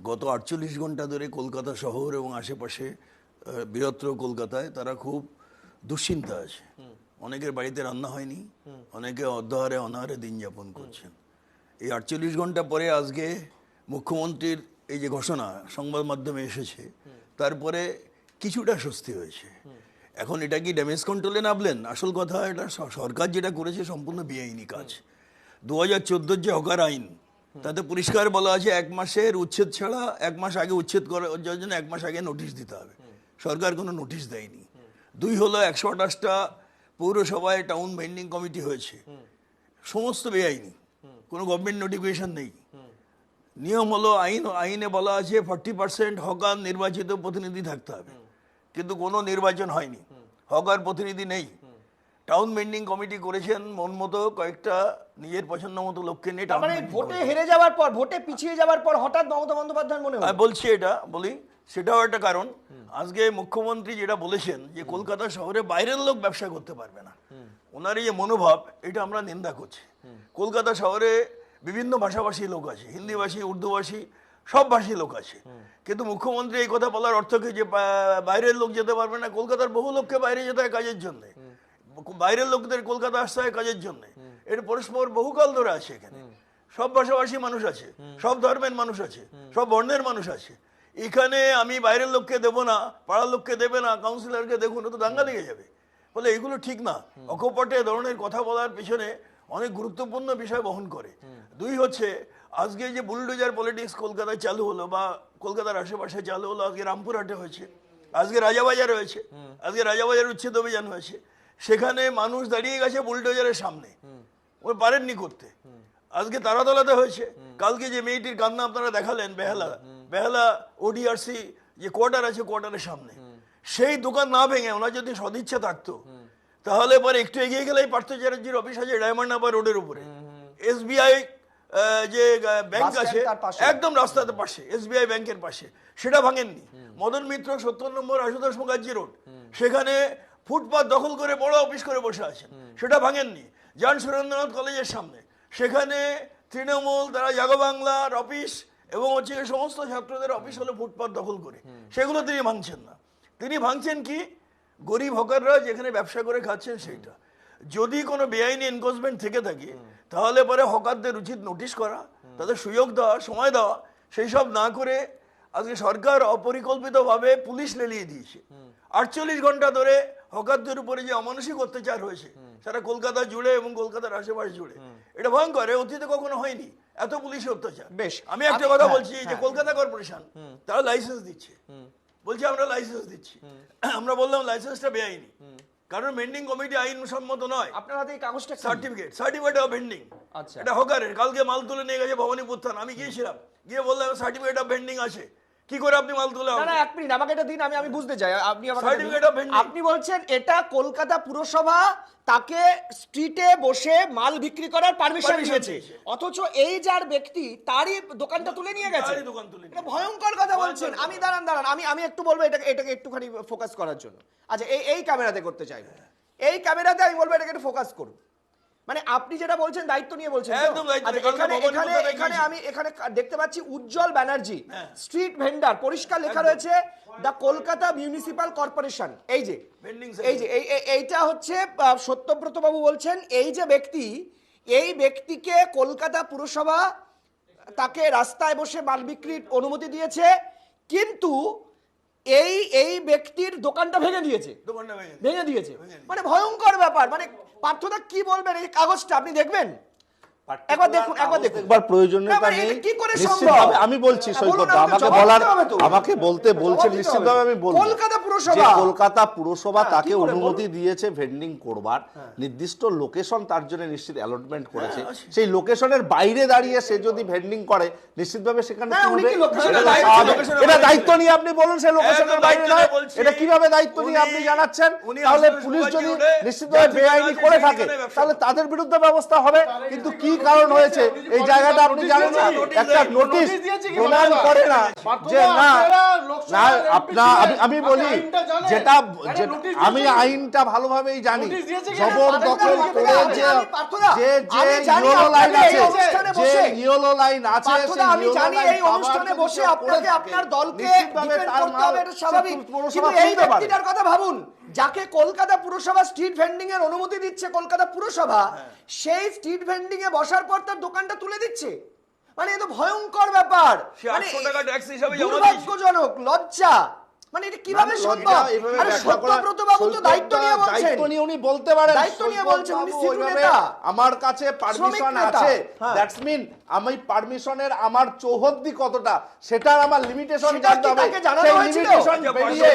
গত 48 ঘন্টা ধরে কলকাতা শহর এবং আশেপাশে বৃহত্তর কলকাতায় তারা খুব দুশ্চিন্তা আছে। অনেকের বাড়িতে রান্না হয়নি, অনেকে অর্ধহারে অনাহারে দিন যাপন করছেন। এই 48 ঘন্টা পরে আজকে মুখ্যমন্ত্রীর এই যে ঘোষণা সংবাদ মাধ্যমে এসেছে, তারপরে কিছুটা স্বস্তি হয়েছে। এখন এটা কি ড্যামেজ কন্ট্রোলে নামলেন? আসল কথা, এটা সরকার যেটা করেছে সম্পূর্ণ বেআইনি কাজ। 2014 যে হকার আইন, তাতে পরিষ্কার বলা আছে 1 মাসের উচ্ছেদ ছাড়া 1 মাস আগে উচ্ছেদ করার জন্য 1 মাস আগে নোটিশ দিতে হবে। সরকার কোনো নোটিশ দেয়নি। 2 হলো 128টা পৌরসভায় টাউন ভেন্ডিং কমিটি হয়েছে, সমস্ত বেআইনি, কোনো গভর্নমেন্ট নোটিফিকেশন নেই। নিয়ম হলো আইনে বলা আছে 40% হকার নির্বাচিত প্রতিনিধি থাকতে হবে, কিন্তু কোনো নির্বাচন হয়নি, হকার প্রতিনিধি নেই। টাউন ভেন্ডিং কমিটি করেছেন মন মতো, কয়েকটা নিজের পছন্দ মতো লোককে নিয়ে। মানে ভোটে হেরে যাওয়ার পর, ভোটে পিছিয়ে যাওয়ার পর হঠাৎ মমতা বন্দ্যোপাধ্যায়ের মনে হয়, বলছি এটা বলি, সেটাও একটা কারণ। আজকে মুখ্যমন্ত্রী যেটা বলেছেন যে কলকাতা শহরে বাইরের লোক ব্যবসা করতে পারবে না, ওনার এই যে মনোভাব, এটা আমরা নিন্দা করছি। কলকাতা শহরে বিভিন্ন ভাষাভাষী লোক আছে, হিন্দিভাষী, উর্দুভাষী, সব ভাষী লোক আছে, কিন্তু মুখ্যমন্ত্রী এই কথা বলার অর্থ কি যে বাইরের লোক যেতে পারবে না? কলকাতার বহু লোককে বাইরে যেতে হয় কাজের জন্য, বাইরের লোকদের কলকাতা আসতে হয় কাজের জন্য। এটা পরস্পর বহুকাল ধরে আছে। এখানে সব ভাষাভাষী মানুষ আছে, সব ধর্মের মানুষ আছে, সব বর্ণের মানুষ আছে। এখানে আমি বাইরের লোককে দেবো না, পাড়ার লোককে দেবে না, কাউন্সিলরকে দেখুন, তো দাঙ্গা লেগে যাবে। বলে এগুলো ঠিক না। অকপটে ধরনের কথা বলার পিছনে অনেক গুরুত্বপূর্ণ বিষয় বহন করে। 2 হচ্ছে আজকে যে বুলডোজার পলিটিক্স কলকাতায় চালু হলো বা কলকাতার আশেপাশে চালু হলো, আজকে রামপুরহাটে হয়েছে, আজকে রাজাবাজারে হয়েছে, আজকে রাজাবাজার উচ্ছেদ অভিযান হয়েছে। সেখানে মানুষ দাঁড়িয়ে গেছে বুলডোজারের সামনে, ওই পারেননি করতে। আজকে তারাতলাতে হয়েছে, কালকে যে মেয়েটির কান্না আপনারা দেখালেন, বেহালা ওডিআরসি যে কোয়ার্টার আছে, কোয়ার্টারের সামনে, সেই দোকান না ভেঙে ওনার যদি সদিচ্ছা থাকতো, তাহলে পরে একটু এগিয়ে গেলেই পার্থ চ্যাটার্জির অফিস আছে ডায়মন্ড হারবার রোডের উপরে, এসবিআই যে ব্যাংক আছে একদম রাস্তার পাশে, এসবিআই ব্যাংকের পাশে, সেটা ভাঙেননি। মদন মিত্র 70 নম্বর আশুতোষ মুখার্জি রোড, সেখানে ফুটপাথ দখল করে বড় অফিস করে বসে আছেন, সেটা ভাঙেননি। যান সুরেন্দ্রনাথ কলেজের সামনে সেখানে তৃণমূল তারা জাগবাংলার অফিস এবং হচ্ছে এই সমস্ত ছাত্রদের অফিস হলো ফুটপাত দখল করে, সেগুলো তিনি ভাঙছেন না। তিনি ভাঙছেন কি, গরিব হকাররা যেখানে ব্যবসা করে খাচ্ছেন সেইটা। যদি কোনো বেআইনি এনফোর্সমেন্ট থেকে থাকে তাহলে পরে হকারদের উচিত নোটিশ করা, তাদের সুযোগ দেওয়া, সময় দেওয়া। সেই সব না করে আজকে সরকার অপরিকল্পিতভাবে পুলিশ লেলিয়ে দিয়েছে। 48 ঘন্টা ধরে হকারদের উপরে যে অমানসিক অত্যাচার হয়েছে সারা কলকাতা জুড়ে এবং কলকাতার আশেপাশে জুড়ে, এটা ভয়ঙ্কর। অতীতে কখনো হয়নি এত পুলিশের অত্যাচার। বেশ, আমি একটা কথা বলছি, যে কলকাতা কর্পোরেশন তারা লাইসেন্স দিচ্ছে, বলছে আমরা লাইসেন্স দিচ্ছি। আমরা বললাম লাইসেন্সটা বেআইনি, কারণ ভেন্ডিং কমিটি আইনসম্মত নয়। আপনার হাতে এই কাগজটা কি? Certificate of vending. আচ্ছা। এটা হকারের। কালকে মাল তুলে নিয়ে গেছে ভবানীপুর থানা, আমি গিয়েছিলাম, গিয়ে বললাম সার্টিফিকেট অফ ভেন্ডিং আছে, কি করে আপনি মাল তুলে? না না, এক মিনিট আমাকে এটা দিন, আমি বুঝতে চাই। আপনি আমাকে এটা দিন। Certificate of vending। আপনি বলছেন এটা কলকাতা পুরসভা তাকে স্ট্রিটে বসে মাল বিক্রি করার পারমিশন দিয়েছে, অথচ এই যার ব্যক্তি তারই দোকানটা তুলে নিয়ে গেছে। তারই দোকান তুলে নিয়ে এটা ভয়ঙ্কর কথা বলছেন। আমি দাঁড়ান, আমি একটু বলবো এটাকে একটুখানি ফোকাস করার জন্য। আচ্ছা, এই ক্যামেরাতে করতে চাইবো, এই ক্যামেরাতে আমি বলবো এটাকে একটু ফোকাস করুন। মানে আপনি যেটা বলছেন দায়িত্ব নিয়ে বলছেন তো? একদম দায়িত্ব। আচ্ছা, এখানে আমি দেখতে পাচ্ছি উজ্জ্বল ব্যানার্জি, স্ট্রিট ভেন্ডার, পরিষ্কার লেখা রয়েছে দ্য কলকাতা মিউনিসিপাল কর্পোরেশন। এই যে এইটা হচ্ছে সত্যব্রত বাবু বলছেন এই যে ব্যক্তি, এই ব্যক্তিকে কলকাতা পুরসভা তাকে রাস্তায় বসে মাল বিক্রির অনুমতি দিয়েছে, কিন্তু এই ব্যক্তির দোকানটা ভেঙে দিয়েছে। ভেঙে দিয়েছে মানে ভয়ঙ্কর ব্যাপার। মানে পার্থদা কি বলবেন? এই কাগজটা আপনি দেখবেন, একবার দেখুন। একবার প্রয়োজনীয়তা নেই নিশ্চিতভাবে। আমি বলছি সৈকতদা, আমাকে বলতে বলছেন নিশ্চিতভাবে আমি বলবো। কলকাতা পুরসভা তাকে অনুমতি দিয়েছে ভেন্ডিং করবার, নির্দিষ্ট লোকেশন তার জন্য নিশ্চিত অ্যালটমেন্ট করেছে। সেই লোকেশনের বাইরে দাঁড়িয়ে সে যদি ভেন্ডিং করে নিশ্চিতভাবে সেখানে এটা দায়িত্ব নিয়ে আপনি বলুন সে লোকেশনের বাইরে নয়, এটা কিভাবে দায়িত্ব নিয়ে আপনি জানাচ্ছেন? তাহলে পুলিশ যদি নিশ্চিতভাবে বেআইনি করে থাকে তাহলে তাদের বিরুদ্ধে ব্যবস্থা হবে। কিন্তু কি কারণ হয়েছে এই জায়গাটা আপনি জানেন না? একটা নোটিশ প্রদান করে না যে না না আমি বলি যেটা আমি আইনটা ভালোভাবেই জানি, জবরদখল করে যে ইয়েলো লাইন আছে, যে ইয়েলো লাইন আছে, আমি জানি এই অনুষ্ঠানে বসে আপনাকে আপনার দলকে ডিফেন্ড করতে হবে, এটা স্বাভাবিক। কিন্তু এই ব্যক্তিটার কথা ভাবুন যাকে কলকাতা পুরসভা স্ট্রিট ভেন্ডিং এর অনুমতি দিচ্ছে, কলকাতা পুরসভা সেই স্ট্রিট ভেন্ডিং এ বসার পর তার দোকানটা তুলে দিচ্ছে। মানে এ তো ভয়ঙ্কর ব্যাপার, মানে দুর্ভাগ্যজনক, লজ্জা। মানে এটা কিভাবে সম্ভব? আরে সত্যব্রত বাবু তো দায়িত্ব নিয়ে বলছেন, দায়িত্ব নিয়ে উনি বলতে পারেন, দায়িত্ব নিয়ে বলছেন, উনি সিটু নেতা। আমার কাছে পারমিশন আছে, দ্যাটস মিন আমি পারমিশনের আমার চৌহদ্দি কতটা সেটার আমার লিমিটেশন জানতে হবে। সেই লিমিটেশন বেরিয়ে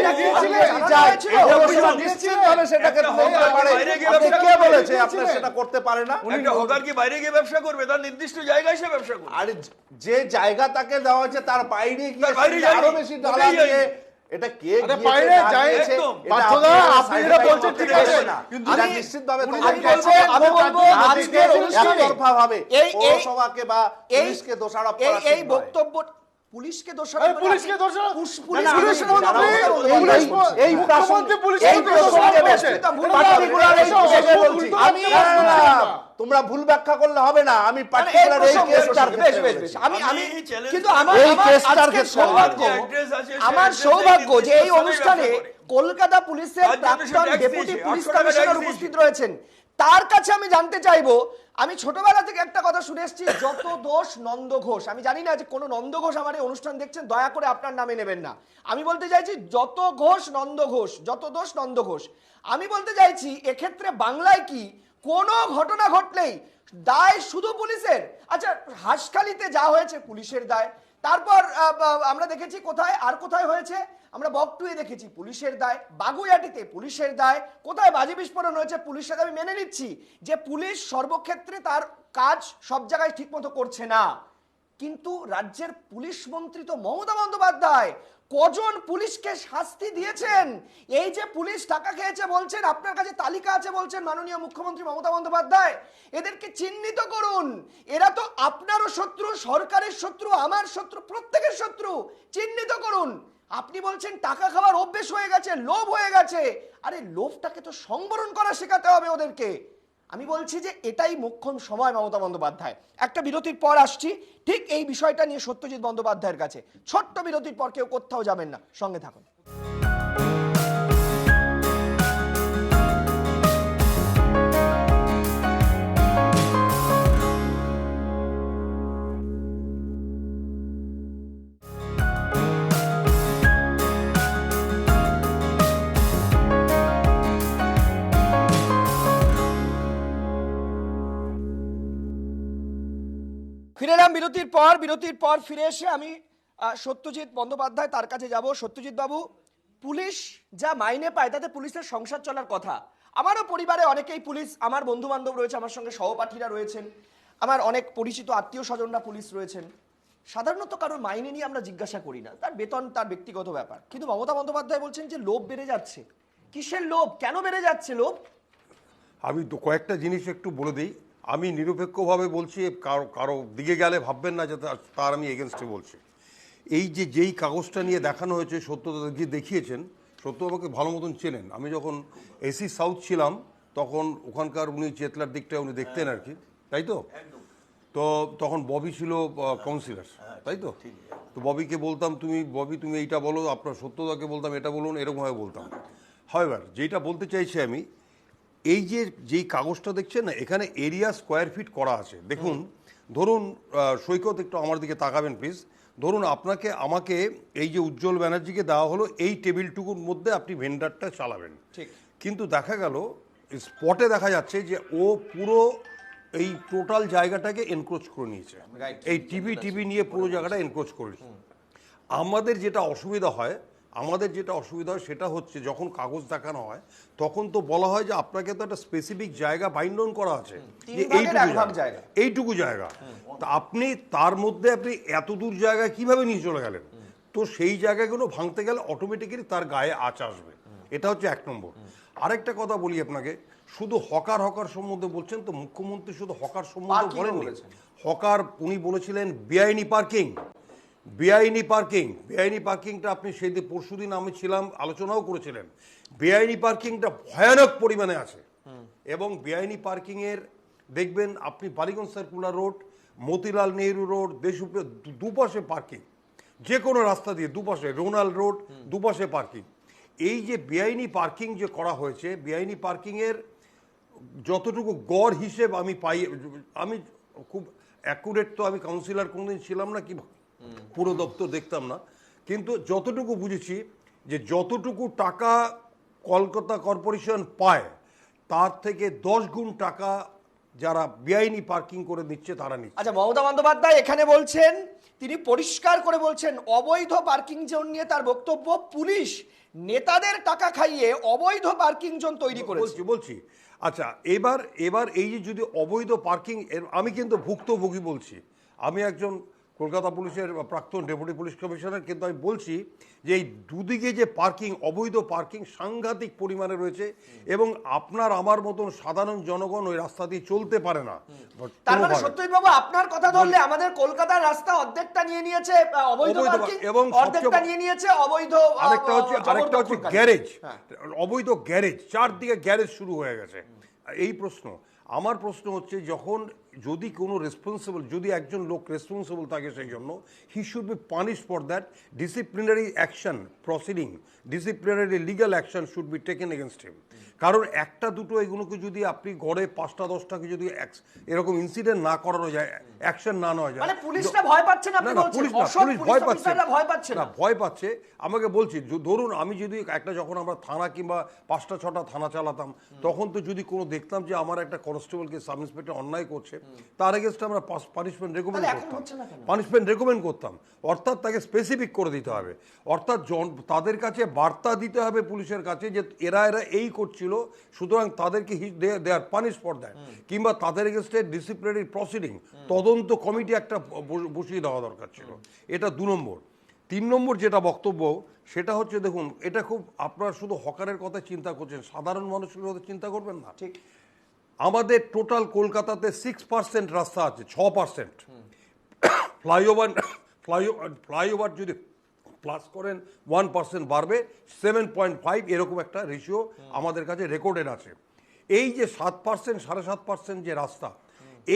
নিশ্চিতভাবে সেটাকে বলতে পারে। আপনি কে বলেছে আপনার সেটা করতে পারে না? একটা হকার কি বাইরে গিয়ে ব্যবসা করবে? তার নির্দিষ্ট জায়গায় সে ব্যবসা করবে। আর যে জায়গা তাকে দেওয়া হচ্ছে তার বাইরে গিয়ে আরো বেশি ডলার দিয়ে এটা কে বাইরে যাইছে? পার্থদা আপনি যেটা বলছেন ঠিক আছে, কিন্তু এটা নিশ্চিতভাবে আমি বলবো আজকের অনুষ্ঠানে একতরফাভাবে পৌরসভাকে বা পুলিশকে দোষারোপ করা এই বক্তব্য পুলিশকে দোষারোপ করা, পুলিশকে দোষারোপ, এই মুখ্যমন্ত্রী আমি তোমরা ভুল ব্যাখ্যা করলে হবে না। আমি পার্টিকুলার এই কেসটার কিন্তু আমার সৌভাগ্য যে এই অনুষ্ঠানে কলকাতা পুলিশের প্রাক্তন ডেপুটি পুলিশ কমিশনার উপস্থিত রয়েছেন। তার কাছে আমি জানতে চাইবো, আমি ছোটবেলা থেকে একটা কথা শুনে এসেছি, যত দোষ নন্দ ঘোষ। আমি জানি না যে কোনো নন্দ ঘোষ আমার এই অনুষ্ঠান দেখছেন, দয়া করে আপনার নামে নেবেন না। আমি বলতে চাইছি যত ঘোষ নন্দ ঘোষ, যত দোষ নন্দ ঘোষ। আমি বলতে চাইছি এক্ষেত্রে বাংলায় কি কোনো ঘটনা ঘটলেই দায় শুধু পুলিশের? আচ্ছা, হাসখালিতে যা হয়েছে পুলিশের দায়, তারপর আমরা দেখেছি কোথায় আর কোথায় হয়েছে, আমরা বকটুয়ে দেখেছি পুলিশের দায়, বাগুইয়াটিতে পুলিশের দায়, কোথায় বাজি বিস্ফোরণ হয়েছে পুলিশের দায়। আমি মেনে নিচ্ছি যে পুলিশ সর্বক্ষেত্রে তার কাজ সব জায়গায় ঠিকমতো করছে না, কিন্তু রাজ্যের পুলিশ মন্ত্রী তো মমতা বন্দ্যোপাধ্যায় কজন পুলিশকে শাস্তি দিয়েছেন? এই যে পুলিশ টাকা খেয়েছে বলছেন, আপনার কাছে তালিকা আছে বলছেন মাননীয় মুখ্যমন্ত্রী মমতা বন্দ্যোপাধ্যায়, এদেরকে চিহ্নিত করুন। এরা তো আপনারও শত্রু, সরকারের শত্রু, আমার শত্রু, প্রত্যেকের শত্রু। চিহ্নিত করুন। আপনি বলছেন টাকা খাওয়ার অভ্যেস হয়ে গেছে, লোভ হয়ে গেছে। আরে লোভটাকে তো সংবরণ করা শেখাতে হবে ওদেরকে। আমি বলছি যে এটাই মোক্ষম সময় মমতা বন্দ্যোপাধ্যায়। একটা বিরতির পর আসছি ঠিক এই বিষয়টা নিয়ে সত্যজিৎ বন্দ্যোপাধ্যায়ের কাছে। ছোট্ট বিরতির পর কেউ কোথাও যাবেন না, সঙ্গে থাকুন। ফিরে এলাম বিরতির পর ফিরে এসে আমি সত্যজিৎ বন্দ্যোপাধ্যায় তার কাছে যাব। সত্যজিৎ বাবু, পুলিশ যা মাইনে পায় তাতে পুলিশের সংসার চলার কথা। আমারও পরিবারে অনেকেই পুলিশ, আমার বন্ধু বান্ধব রয়েছে, আমার সঙ্গে সহপাঠীরা রয়েছেন, আমার অনেক পরিচিত আত্মীয় স্বজনরা পুলিশ রয়েছেন। সাধারণত কারোর মাইনে নিয়ে আমরা জিজ্ঞাসা করি না, তার বেতন তার ব্যক্তিগত ব্যাপার। কিন্তু মমতা বন্দ্যোপাধ্যায় বলছেন যে লোভ বেড়ে যাচ্ছে। কিসের লোভ, কেন বেড়ে যাচ্ছে লোভ? আমি তো কয়েকটা জিনিস একটু বলে দিই। আমি নিরপেক্ষভাবে বলছি, কারো দিকে গেলে ভাববেন না যে তার আমি এগেনস্টে বলছি। এই যেই কাগজটা নিয়ে দেখানো হয়েছে, সত্যদা যে দেখিয়েছেন, সত্য আমাকে ভালো মতন চেনেন। আমি যখন এসি সাউথ ছিলাম তখন ওখানকার উনি চেতলার দিকটা উনি দেখতেন আর কি, তাই তো? তো তখন ববি ছিল কাউন্সিলর, তাই তো? তো ববিকে বলতাম ববি তুমি এইটা বলো, আপনার সত্যদাকে বলতাম এটা বলুন, এরকমভাবে বলতাম। হাওয়েভার যেটা বলতে চাইছি আমি, এই যেই কাগজটা দেখছেন না, এখানে এরিয়া স্কোয়ার ফিট করা আছে। দেখুন, ধরুন সৈকত একটু আমার দিকে তাকাবেন প্লিজ। ধরুন আমাকে এই যে উজ্জ্বল ব্যানার্জিকে দেওয়া হলো, এই টেবিলটুকুর মধ্যে আপনি ভেন্ডারটা চালাবেন, ঠিক। কিন্তু দেখা গেল স্পটে দেখা যাচ্ছে যে ও পুরো এই টোটাল জায়গাটাকে এনক্রোচ করে নিয়েছে, এই টিভি নিয়ে পুরো জায়গাটা এনক্রোচ করে নিয়েছে। আমাদের যেটা অসুবিধা হয় সেটা হচ্ছে যখন কাগজ দেখানো হয় তখন তো বলা হয় যে আপনাকে তো একটা স্পেসিফিক জায়গা বাইন্ড ডাউন করা আছে, যে এইটুকু জায়গা, তা আপনি তার মধ্যে আপনি এত দূর জায়গায় কিভাবে নিয়ে চলে গেলেন? তো সেই জায়গাগুলো ভাঙতে গেলে অটোমেটিক্যালি তার গায়ে আঁচ আসবে। এটা হচ্ছে এক নম্বর। আরেকটা কথা বলি আপনাকে, শুধু হকার সম্বন্ধে বলছেন তো, মুখ্যমন্ত্রী শুধু হকার সম্বন্ধে বলেননি। হকার উনি বলেছিলেন বেআইনি পার্কিংটা আপনি সেদিন পরশুদিন আমি ছিলাম, আলোচনাও করেছিলেন। বেআইনি পার্কিংটা ভয়ানক পরিমাণে আছে, এবং বেআইনি পার্কিংয়ের দেখবেন আপনি Ballygunge circular road, Motilal Nehru road, Deshapriya দুপাশে পার্কিং, যে কোনো রাস্তা দিয়ে দুপাশে, রোনাল রোড দুপাশে পার্কিং। এই যে বেআইনি পার্কিং যে করা হয়েছে, বেআইনি পার্কিংয়ের যতটুকু গড় হিসেব আমি পাই, আমি খুব অ্যাকুরেট তো আমি কাউন্সিলর কোনোদিন ছিলাম না, কি পুরো দপ্তর দেখতাম না, কিন্তু যতটুকু বুঝেছি যে যতটুকু টাকা কলকাতা কর্পোরেশন পায় তার থেকে 10 গুণ টাকা যারা বেআইনি পার্কিং করে নিচ্ছে তারা নিচ্ছে। আচ্ছা, মমতা বন্দ্যোপাধ্যায় এখানে বলছেন, তিনি পরিষ্কার করে বলছেন অবৈধ পার্কিং জোন নিয়ে তার বক্তব্য, পুলিশ নেতাদের টাকা খাইয়ে অবৈধ পার্কিং জোন তৈরি করেছে। বলছি আচ্ছা, এবার এই যে যদি অবৈধ পার্কিং, আমি কিন্তু ভুক্তভোগী বলছি, আমি একজন কলকাতা পুলিশের প্রাক্তন ডেপুটি পুলিশ কমিশনার, কিন্তু আমি বলছি যে এই দুদিকে যে পার্কিং, অবৈধ পার্কিং সাংঘাতিক পরিমাণে রয়েছে, এবং আপনার আমার মতন সাধারণ জনগণ ওই রাস্তা দিয়ে চলতে পারে না। তার মানে সত্যজিৎ বাবু, আপনার কথা ধরলে আমাদের কলকাতার রাস্তা অর্ধেকটা নিয়ে নিয়েছে অবৈধ পার্কিং, এবং অর্ধেকটা নিয়ে নিয়েছে অবৈধ। আরেকটা হচ্ছে গ্যারেজ, অবৈধ গ্যারেজ, চারদিকে গ্যারেজ শুরু হয়ে গেছে। এই প্রশ্ন, আমার প্রশ্ন হচ্ছে, যদি কোনো রেসপন্সিবল, যদি একজন লোক রেসপন্সিবল থাকে সেই জন্য, he should be punished for that. Disciplinary action, proceeding, disciplinary legal action should be taken against him. কারণ একটা দুটো এগুলোকে যদি আপনি গড়ে 5টা 10টাকে যদি এরকম ইনসিডেন্ট না করানো যায়, অ্যাকশন না নেওয়া যায়, পুলিশটা ভয় পাচ্ছে না, পুলিশ ভয় পাচ্ছে। আমাকে বলছি, ধরুন আমি যদি যখন আমরা থানা কিংবা 5টা 6টা থানা চালাতাম, তখন তো যদি কোনো দেখতাম যে আমার একটা কনস্টেবলকে সাব ইন্সপেক্টর অন্যায় করছে, তার এগেনস্টে আমরা পানিশমেন্ট রেকমেন্ড করতাম। অর্থাৎ তাকে স্পেসিফিক করে দিতে হবে, অর্থাৎ তাদের কাছে বার্তা দিতে হবে পুলিশের কাছে যে এরা এই করছিল, সুতরাং তাদেরকে দে আর পানিশ ফর দ্যাট, কিংবা তাদের এগেনস্টে ডিসিপ্লিনারি প্রসিডিং, তদন্ত কমিটি একটা বসিয়ে দেওয়া দরকার ছিল। এটা 2 নম্বর। 3 নম্বর যেটা বক্তব্য, সেটা হচ্ছে, দেখুন এটা খুব, আপনারা শুধু হকারের কথা চিন্তা করছেন, সাধারণ মানুষের কথা চিন্তা করবেন না। ঠিক, আমাদের টোটাল কলকাতাতে 6% রাস্তা আছে, 6%। ফ্লাইওভার যদি প্লাস করেন 1% বাড়বে, 7.5 এরকম একটা রেশিও আমাদের কাছে রেকর্ডেড আছে। এই যে 7% 7.5% যে রাস্তা,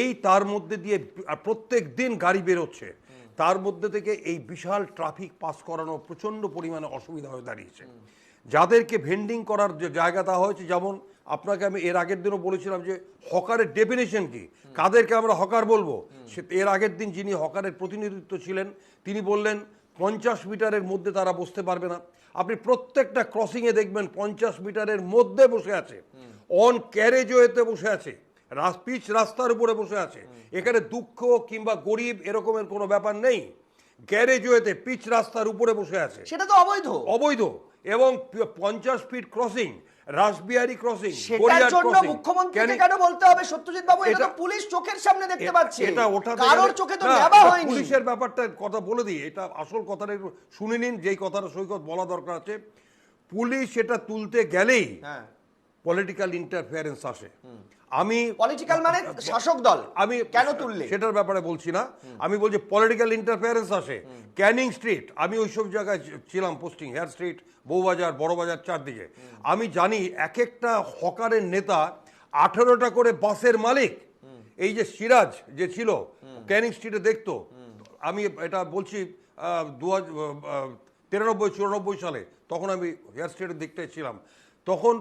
এই তার মধ্যে দিয়ে প্রত্যেক দিন গাড়ি বেরোচ্ছে, তার মধ্যে থেকে এই বিশাল ট্রাফিক পাস করানো প্রচণ্ড পরিমাণে অসুবিধা হয়ে দাঁড়িয়েছে। যাদেরকে ভেন্ডিং করার যে জায়গা দেওয়া হয়েছে, যেমন আপনাকে আমি এর আগের দিনও বলেছিলাম যে হকারের ডেফিনেশন কি, কাদেরকে আমরা হকার বলবো। সে এর আগের দিন যিনি হকারের প্রতিনিধিত্ব ছিলেন তিনি বললেন 50 মিটারের মধ্যে তারা বসতে পারবে না। আপনি প্রত্যেকটা ক্রসিংয়ে দেখবেন 50 মিটারের মধ্যে বসে আছে, অন ক্যারেজওয়েতে বসে আছে, পিচ রাস্তার উপরে বসে আছে। এখানে দুঃখ কিংবা গরিব এরকমের কোনো ব্যাপার নেই, গ্যারেজওয়েতে পিচ রাস্তার উপরে বসে আছে, সেটা তো অবৈধ। অবৈধ। এবং 50 ফিট ক্রসিং, রাসবিহারী ক্রসিং, সেটার জন্য মুখ্যমন্ত্রীকে কেন বলতে হবে সত্যজিৎ বাবু? এটা তো পুলিশ চোখের সামনে দেখতে পাচ্ছে, এটা ওটা কারোর চোখে তো নেওয়া হয়নি। পুলিশের ব্যাপারটা কথা বলে দিই, এটা আসল কথাটা একটু শুনে নিন, যেই কথাটা সৈকত বলা দরকার আছে। পুলিশ এটা তুলতে গেলেই পলিটিক্যাল ইন্টারফেয়ারেন্স আসে। আমি পলিটিক্যাল মানে শাসক দল, আমি কেন তুললে সেটার ব্যাপারে বলছি না, আমি বলছি পলিটিক্যাল ইন্টারফেয়ারেন্স আসে। ক্যানিং স্ট্রিট, আমি ওইসব জায়গায় ছিলাম posting, Hare Street, Bowbazar, Burrabazar, চারদিকে। আমি জানি এক একটা হকারের নেতা 18টা করে বাসের মালিক। এই যে সিরাজ যে ছিল ক্যানিং স্ট্রিটে দেখতো, আমি এটা বলছি 93-94 সালে, তখন আমি হেয়ার স্ট্রিটের দিকটায় ছিলাম, তখন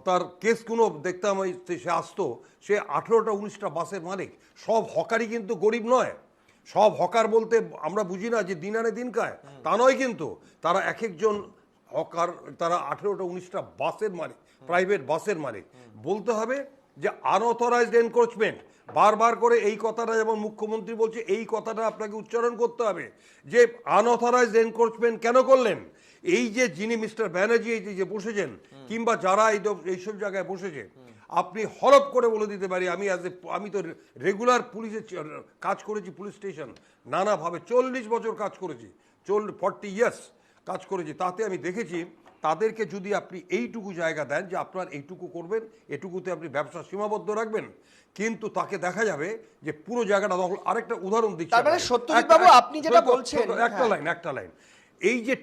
তার কেসগুলো দেখতাম, সে আসতো, সে 18টা 19টা বাসের মালিক। সব হকারই কিন্তু গরিব নয়, সব হকার বলতে আমরা বুঝি না যে দিন আনে দিন খায়, তা নয়, কিন্তু তারা এক একজন হকার, তারা 18টা 19টা বাসের মালিক, প্রাইভেট বাসের মালিক। বলতে হবে যে আনঅথরাইজড এনক্রোচমেন্ট, বারবার করে এই কথাটা, যেমন মুখ্যমন্ত্রী বলছে, এই কথাটা আপনাকে উচ্চারণ করতে হবে যে আনঅথরাইজড এনক্রোচমেন্ট কেন করলেন। এই যে যিনি মিস্টার ব্যানার্জি এই যে বসেছেন, কিংবা যারা এইসব জায়গায় বসেছে, আপনি হলপ করে বলে দিতে পারি, আমি তো রেগুলার পুলিশে কাজ করেছি, পুলিশ স্টেশন নানাভাবে 40 বছর কাজ করেছি, 40 ইয়ার্স কাজ করেছি। তাতে আমি দেখেছি তাদেরকে যদি আপনি এইটুকু জায়গা দেন যে আপনার এইটুকু করবেন, এটুকুতে আপনি ব্যবসা সীমাবদ্ধ রাখবেন, কিন্তু তাকে দেখা যাবে যে পুরো জায়গাটা দখল। আরেকটা উদাহরণ দিচ্ছি, তার মানে সত্যজিৎ বাবু আপনি যেটা বলছেন, একটা লাইন, এই যে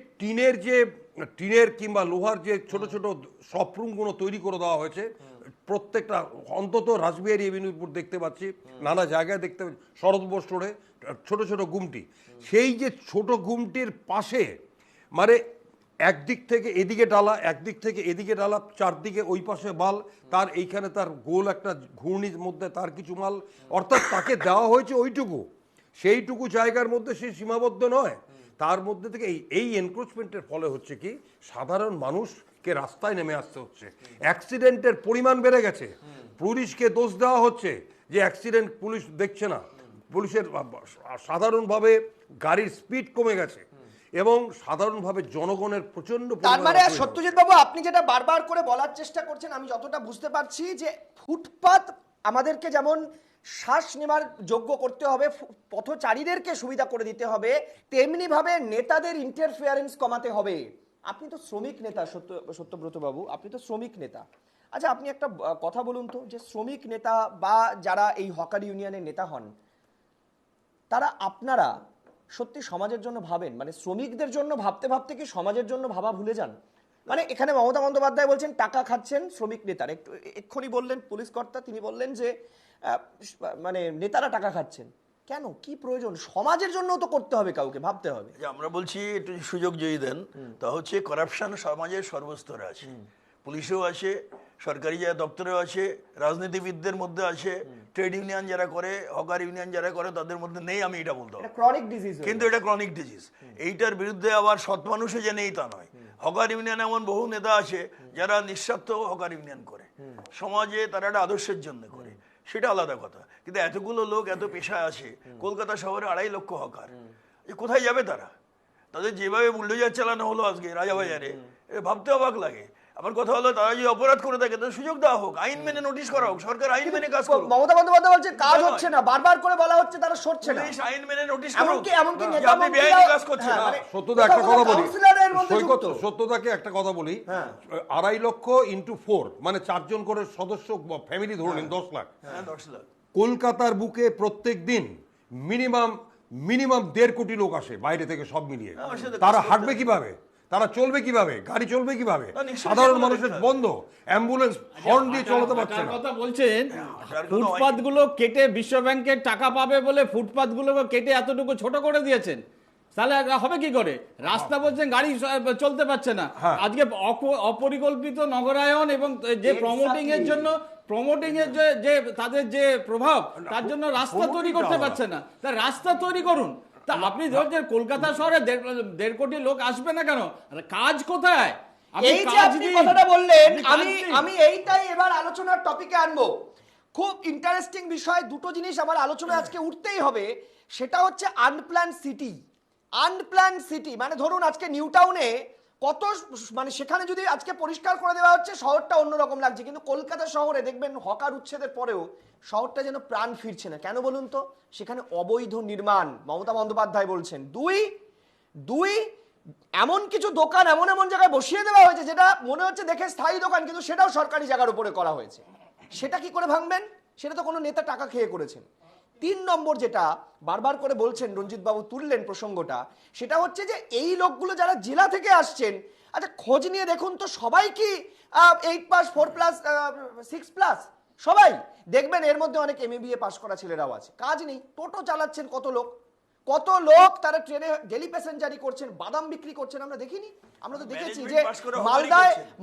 টিনের কিংবা লোহার যে ছোট ছোট শপরুমগুলো তৈরি করে দেওয়া হয়েছে, প্রত্যেকটা অন্তত রাসবিহারী এভিনিউর উপর দেখতে পাচ্ছি, নানা জায়গায় দেখতে পাচ্ছি, শরৎ রোডে ছোট ছোট গুমটি। সেই যে ছোট গুমটির পাশে, মানে একদিক থেকে এদিকে ডালা, একদিক থেকে এদিকে ডালা, চারদিকে ওই পাশে মাল, তার এইখানে তার গোল একটা ঘূর্ণির মধ্যে তার কিছু মাল, অর্থাৎ তাকে দেওয়া হয়েছে ওইটুকু, সেইটুকু জায়গার মধ্যে সে সীমাবদ্ধ নয়। তার মধ্যে থেকে এই এনক্রোচমেন্টের ফলে হচ্ছে কি, সাধারণ মানুষকে রাস্তায় নেমে আসতে হচ্ছে, অ্যাক্সিডেন্টের পরিমাণ বেড়ে গেছে, পুলিশকে দোষ দেওয়া হচ্ছে যে অ্যাক্সিডেন্ট পুলিশ দেখছে না, পুলিশের সাধারণভাবে গাড়ির স্পিড কমে গেছে, এবং সাধারণভাবে জনগণের প্রচন্ড। তার মানে সত্যজিৎ বাবু আপনি যেটা বারবার করে বলার চেষ্টা করছেন, আমি যতটা বুঝতে পারছি, যে ফুটপাত আমাদেরকে যেমন শ্বাস নেওয়ার যোগ্য করতে হবে, পথচারীদেরকে সুবিধা করে দিতে হবে, তেমনি ভাবে নেতাদের ইন্টারফেয়ারেন্স কমাতে হবে। আপনি তো শ্রমিক নেতা সত্যব্রত বাবু, আপনি তো শ্রমিক নেতা। আচ্ছা, আপনি একটা কথা বলুন তো, যে শ্রমিক নেতা বা যারা এই হকার ইউনিয়নের নেতা হন, তারা আপনারা সত্যি সমাজের জন্য ভাবেন? মানে শ্রমিকদের জন্য ভাবতে ভাবতে কি সমাজের জন্য ভাবা ভুলে যান? মানে এখানে মমতা বন্দ্যোপাধ্যায় বলছেন টাকা খাচ্ছেন শ্রমিক নেতার, এক্ষুনি বললেন পুলিশ কর্তা, তিনি বললেন যে মানে নেতারা টাকা খাচ্ছেন। কেন, কি প্রয়োজন? সমাজের জন্য তো করতে হবে, কাউকে ভাবতে হবে। আমরা বলছি একটু সুযোগ যদি দেন, তা হচ্ছে করাপশন সমাজের সর্বস্তরে আছে, পুলিশেও আছে, সরকারি যারা দপ্তরেও আছে, রাজনীতিবিদদের মধ্যে আছে, ট্রেড ইউনিয়ন যারা করে, হকার ইউনিয়ন যারা করে, তাদের মধ্যে নেই, আমি এটা বলতে হবে। ক্রনিক ডিজিজ, কিন্তু এটা ক্রনিক ডিজিজ। এইটার বিরুদ্ধে আবার সৎ মানুষে যে নেই তা নয়। হকার ইউনিয়ন এমন বহু নেতা আছে যারা নিঃস্বার্থ হকার ইউনিয়ন করে, সমাজে তারা একটা আদর্শের জন্য করে, সেটা আলাদা কথা। কিন্তু এতগুলো লোক এত পেশায় আছে, কলকাতা শহরে 2.5 লক্ষ হকার, কোথায় যাবে তারা? তাদের যেভাবে বুলডোজার চালানো হলো আজকে রাজাবাজারে, ভাবতে অবাক লাগে। আমার কথা হলো, তারা যদি অপরাধ করে থাকে তাদের সুযোগ দেওয়া হোক, আইন মেনে নোটিশ করা হোক, সরকার আইন মেনে কাজ করুক। মমতা বন্দ্যোপাধ্যায় বলছে কাজ হচ্ছে না, বারবার করে বলা হচ্ছে তারা সরছে না, আইন মেনে নোটিশ করুক। এমনকি নেতা মন্ত্রীরা কাজ করছে না। সত্যদা একটা কথা বলি, সত্যদাকে একটা কথা বলি, 2.5 লক্ষ ইন্টু 4 মানে 4 জন করে সদস্য ফ্যামিলি ধরুন 10 লাখ। কলকাতার বুকে প্রত্যেক দিন মিনিমাম 1.5 কোটি লোক আসে বাইরে থেকে, সব মিলিয়ে। তারা হাঁটবে কিভাবে? তারা চলবে কিভাবে, গাড়ি চলবে কিভাবে, না, নিশ্চয়ই সাধারণ সেগুলো মানুষের দেখতে হবে। বন্ধ, অ্যাম্বুলেন্স হর্ন দিয়ে চলতে পারছে হাঁটার না। কথা বলছেন, হাঁটার কথা ফুটপাথ গুলো কেটে বিশ্ব ব্যাংকের টাকা পাবে বলে ফুটপাথ গুলোকে কেটে এতটুকু ছোট করে দিয়েছেন, তাহলে হবে কি করে? রাস্তা বলছেন গাড়ি চলতে পারছে না। আজকে অপরিকল্পিত নগরায়ন এবং যে প্রমোটিং এর জন্য যে তাদের যে প্রভাব, তার জন্য রাস্তা তৈরি করতে পারছে না। তা রাস্তা তৈরি করুন। তা আপনি ধরছেন কলকাতা শহরে 1.5 কোটি লোক আসবে না কেন? কাজ কোথায়? এই যে আপনি কথাটা বললেন, আমি এইটাই এবার আলোচনার টপিকে আনবো। খুব ইন্টারেস্টিং বিষয়, দুটো জিনিস আমার আলোচনা আজকে উঠতেই হবে। সেটা হচ্ছে আনপ্ল্যান সিটি। আনপ্ল্যান সিটি মানে ধরুন আজকে নিউ টাউনে কত, মানে সেখানে যদি আজকে পরিষ্কার করে দেওয়া হচ্ছে শহরটা অন্যরকম লাগছে, কিন্তু কলকাতা শহরে দেখবেন হকার উচ্ছেদের পরেও শহরটা যেন প্রাণ ফিরছে না। কেন বলুন তো? সেখানে অবৈধ নির্মাণ, মমতা বন্দ্যোপাধ্যায় বলছেন। দুই এমন কিছু দোকান এমন এমন জায়গায় বসিয়ে দেওয়া হয়েছে যেটা মনে হচ্ছে দেখে স্থায়ী দোকান, কিন্তু সেটাও সরকারি জায়গার উপরে করা হয়েছে। সেটা কি করে ভাঙবেন? সেটা তো কোনো নেতা টাকা খেয়ে করেছেন। 3 নম্বর যেটা বারবার করে বলছেন, রঞ্জিত বাবু তুললেন প্রসঙ্গটা, সেটা হচ্ছে যে এই লোকগুলো যারা জেলা থেকে আসছেন, আচ্ছা খোঁজ নিয়ে দেখুন তো সবাই কি 8 পাস, 4+, 6+? সবাই দেখবেন এর মধ্যে অনেক MBA পাস করা ছেলেরাও আছে। কাজ নেই, টোটো চালাচ্ছেন কত লোক তারা ট্রেনে ডেলি প্যাসেঞ্জারি করছেন, বাদাম বিক্রি করছেন। আমরা দেখিনি? আমরা তো দেখেছি যে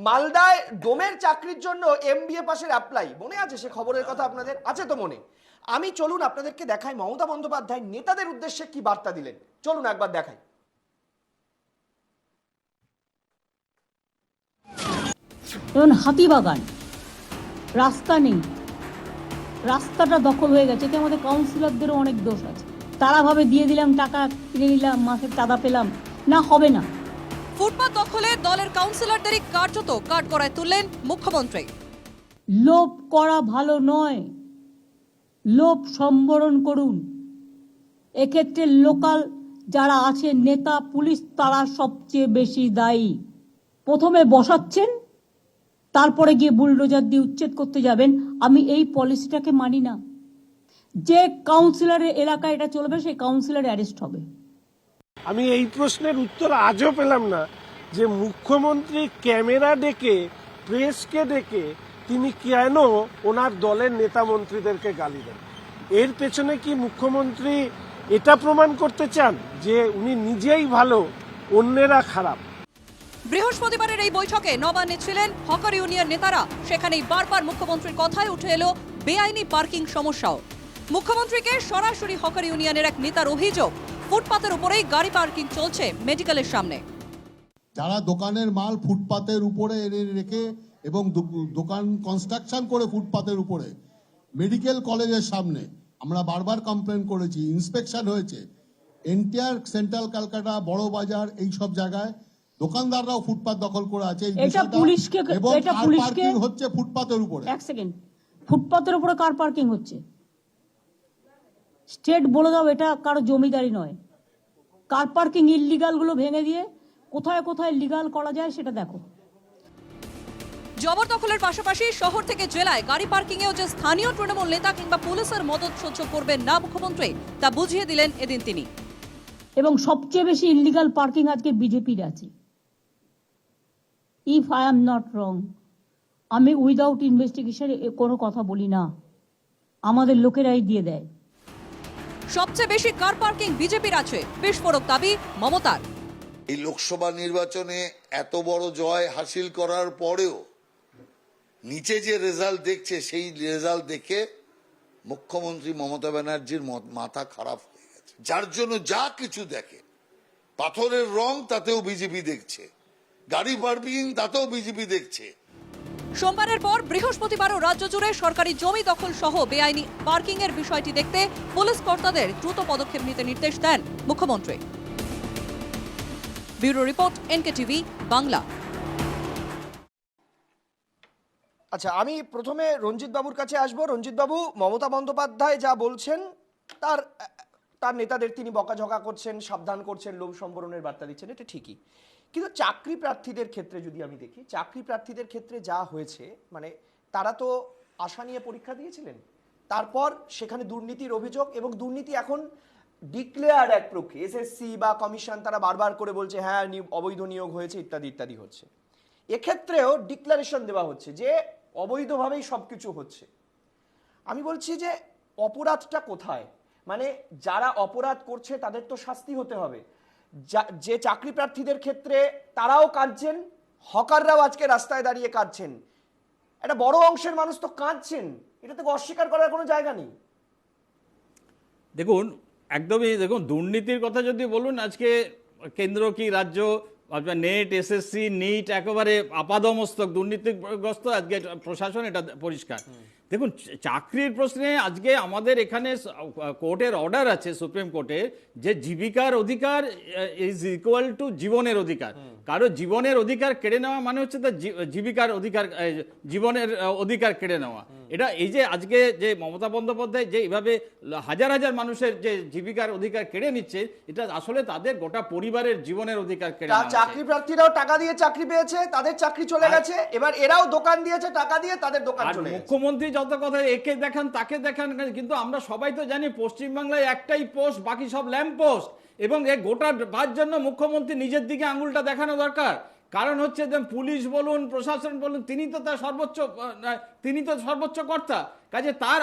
মালদায় ডোমের চাকরির জন্য MBA পাশের অ্যাপ্লাই, মনে আছে সে খবরের কথা আপনাদের? আছে তো মনে? আমি চলুন আপনাদেরকে দেখাই মমতা বন্দ্যোপাধ্যায় নেতাদের উদ্দেশ্যে কি বার্তা দিলেন, চলুন একবার দেখাই। যেমন হাতিবাগান, রাস্তা নেই, রাস্তাটা দখল হয়ে গেছে। এতে আমাদের কাউন্সিলরদেরও অনেক দোষ আছে। তারা ভাবে দিয়ে দিলাম টাকা, কিনে নিলাম, মাসের চাঁদা পেলাম, না হবে না। ফুটপাত দখলে দলের কাউন্সিলরদেরই কার্যত কাঠগড়ায় তুললেন মুখ্যমন্ত্রী। লোভ করা ভালো নয়, লোভ সম্বরণ করুন। এক্ষেত্রে লোকাল যারা আছে নেতা, পুলিশ, তারা সবচেয়ে বেশি দায়ী। প্রথমে বসাচ্ছেন, তারপরে গিয়ে বুলডোজার দিয়ে উচ্ছেদ করতে যাবেন। আমি এই পলিসিটাকে মানি না। যে কাউন্সিলরের এলাকায় এটা চলবে সেই কাউন্সিলর অ্যারেস্ট হবে। আমি এই প্রশ্নের উত্তর আজও পেলাম না যে মুখ্যমন্ত্রী ক্যামেরা ডেকে, প্রেসকে ডেকে তিনি কেন ওনার দলের নেতা মন্ত্রীদেরকে গালি দেন। এর পেছনে কি মুখ্যমন্ত্রী এটা প্রমাণ করতে চান যে উনি নিজেই ভালো, অন্যেরা খারাপ? বৃহস্পতিবারের এই বৈঠকে নবান্নে ছিলেন হকার ইউনিয়ন নেতারা। সেখানেই বারবার মুখ্যমন্ত্রীর কথায় উঠে এলো বেআইনি পার্কিং সমস্যাও। মুখ্যমন্ত্রীকে সরাসরি হকার ইউনিয়নের এক নেতার অভিযোগ, ফুটপাতের উপরেই গাড়ি পার্কিং চলছে মেডিকেলের সামনে। যারা দোকানের মাল ফুটপাতের উপরে এনে রেখে এবং দোকান কনস্ট্রাকশন করে ফুটপাতের উপরে, মেডিকেল কলেজের সামনে আমরা বারবার কমপ্লেন করেছি, ইন্সপেকশন হয়েছে। এনটিআর, সেন্ট্রাল ক্যালকাটা, বড় বাজার, এই সব জায়গায় দোকানদাররাও ফুটপাত দখল করে আছে। এটা পুলিশকে, এবং এটা কার পুলিশকে পার্কিং হচ্ছে ফুটপাতের উপরে। এক সেকেন্ড, ফুটপাতের উপরে কার পার্কিং হচ্ছে? স্টেট বলে দাও, এটা কারো জমিদারি নয়। কার পার্কিং ইললিগাল গুলো ভেঙে দিয়ে কোথায় কোথায় লিগাল করা যায় সেটা দেখো। জবরদখলের পাশাপাশি শহর থেকে জেলায় গাড়ি পার্কিংয়েও যে স্থানীয় তৃণমূল নেতা কিংবা পুলিশের মদত সহ্য করবেন না মুখ্যমন্ত্রী, তা বুঝিয়ে দিলেন এদিন তিনি। এবং সবচেয়ে বেশি ইললিগাল পার্কিং আজকে বিজেপির আছে। If I am not wrong, আমি উইদাউট ইনভেস্টিগেশন কোনো কথা বলি না, আমাদের লোকেরাই দিয়ে দেয়। সবচেয়ে বেশি কার পার্কিং বিজেপির আছে, বিস্ফোরক দাবি মমতার। এই লোকসভা নির্বাচনে এত বড় জয় হাসিল করার পরেও নিচে যে রেজাল্ট দেখছে, সেই রেজাল্ট দেখে মুখ্যমন্ত্রী মমতা ব্যানার্জির মাথা খারাপ হয়ে গেছে। যার জন্য যা কিছু দেখে, পাথরের রং তাতেও বিজেপি দেখছে, গাড়ি পার্কিং তাতেও বিজেপি দেখছে। সোমবারের পর বৃহস্পতিবারও রাজ্য জুড়ে সরকারি জমি দখল সহ বেআইনি পার্কিং এর বিষয়টি দেখতে পুলিশ কর্তাদের দ্রুত পদক্ষেপ নিতে নির্দেশ দেন মুখ্যমন্ত্রী। Bureau report, NKTV Bangla. আচ্ছা, আমি প্রথমে রঞ্জিত বাবুর কাছে আসবো। রঞ্জিত বাবু, মমতা বন্দ্যোপাধ্যায় যা বলছেন তার নেতাদের তিনি বকাঝকা করছেন, সাবধান করছেন, লোভ সম্বরণের বার্তা দিচ্ছেন, এটা ঠিকই। কিন্তু চাকরি প্রার্থীদের ক্ষেত্রে যদি আমি দেখি, চাকরি প্রার্থীদের ক্ষেত্রে যা হয়েছে, মানে তারা তো আশা নিয়ে পরীক্ষা দিয়েছিলেন, তারপর সেখানে দুর্নীতির অভিযোগ, এবং দুর্নীতি এখন ডিক্লেয়ার এক প্রক্রিয়া, এসএসসি বা কমিশন তারা বারবার করে বলছে হ্যাঁ অবৈধ নিয়োগ হয়েছে ইত্যাদি ইত্যাদি হচ্ছে, এক্ষেত্রেও ডিক্লারেশন দেওয়া হচ্ছে যে অবৈধভাবেই সবকিছু হচ্ছে। আমি বলছি যে অপরাধটা কোথায়? মানে যারা অপরাধ করছে তাদের তো শাস্তি হতে হবে। যে চাকরি প্রার্থীদের ক্ষেত্রে তারাও কাঁদছেন, হকাররাও আজকে রাস্তায় দাঁড়িয়ে কাঁদছেন, একটা বড় অংশের মানুষ তো কাঁদছেন, এটা তো অস্বীকার করার কোনো জায়গা নেই। দেখুন একদমই, দেখুন দুর্নীতির কথা যদি বলুন, আজকে কেন্দ্র কি রাজ্য, নেট, এসএসসি, নিট একেবারে আপাদমস্তক দুর্নীতিগ্রস্ত আজকে প্রশাসন, এটা পরিষ্কার। দেখুন চাকরির প্রশ্নে আজকে আমাদের এখানে কোর্টের অর্ডার আছে, সুপ্রিম কোর্টের, যে জীবিকার অধিকার ইজ ইকুয়াল টু জীবনের অধিকার। কারো জীবনের অধিকার কেড়ে নেওয়া মানে হচ্ছে তার জীবিকার অধিকার, জীবনের অধিকার কেড়ে নেওয়া। এটা এই যে আজকে যে মমতা বন্দ্যোপাধ্যায় যে এইভাবে হাজার হাজার মানুষের যে জীবিকার অধিকার কেড়ে নিচ্ছে, এটা আসলে তাদের গোটা পরিবারের জীবনের অধিকার কেড়ে নেওয়া। চাকরি প্রার্থীরাও টাকা দিয়ে চাকরি পেয়েছে, তাদের চাকরি চলে গেছে, এবার এরাও দোকান দিয়েছে টাকা দিয়ে, তাদের দোকান চলে গেছে। মুখ্যমন্ত্রী যত কথা একে দেখান তাকে দেখান, কিন্তু আমরা সবাই তো জানি পশ্চিমবাংলায় একটাই পোস্ট, বাকি সব ল্যাম্প পোস্ট। এবং এই গোটা বাদ জন্য মুখ্যমন্ত্রী নিজের দিকে আঙুলটা দেখানো দরকার। কারণ হচ্ছে যে পুলিশ বলুন, প্রশাসন বলুন, তিনি তো তার সর্বোচ্চ কর্তা, কাজে তার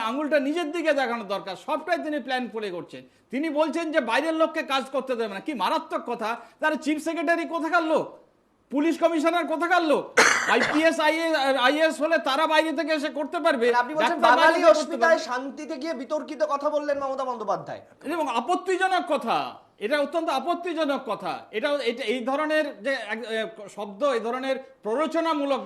আঙুলটা নিজের দিকে দেখানো দরকার। সবটাই তিনি প্ল্যান করে করছেন। তিনি বলছেন যে বাইরের লোককে কাজ করতে দেবে না, কি মারাত্মক কথা। তার চিফ সেক্রেটারি কোথাকার লোক, পুলিশ কমিশনার কোথাকার লোক, আইপিএস আইএস হলে তারা বাইরে থেকে এসে করতে পারবে। আপনি বলছেন বাঙালি অস্মিতায় শান্তিতে গিয়ে বিতর্কিত কথা বললেন মমতা বন্দ্যোপাধ্যায়, এবং আপত্তিজনক কথা, এটা অত্যন্ত আপত্তিজনক কথা। এটা এই ধরনের যে শব্দ, এই ধরনের প্ররোচনামূলক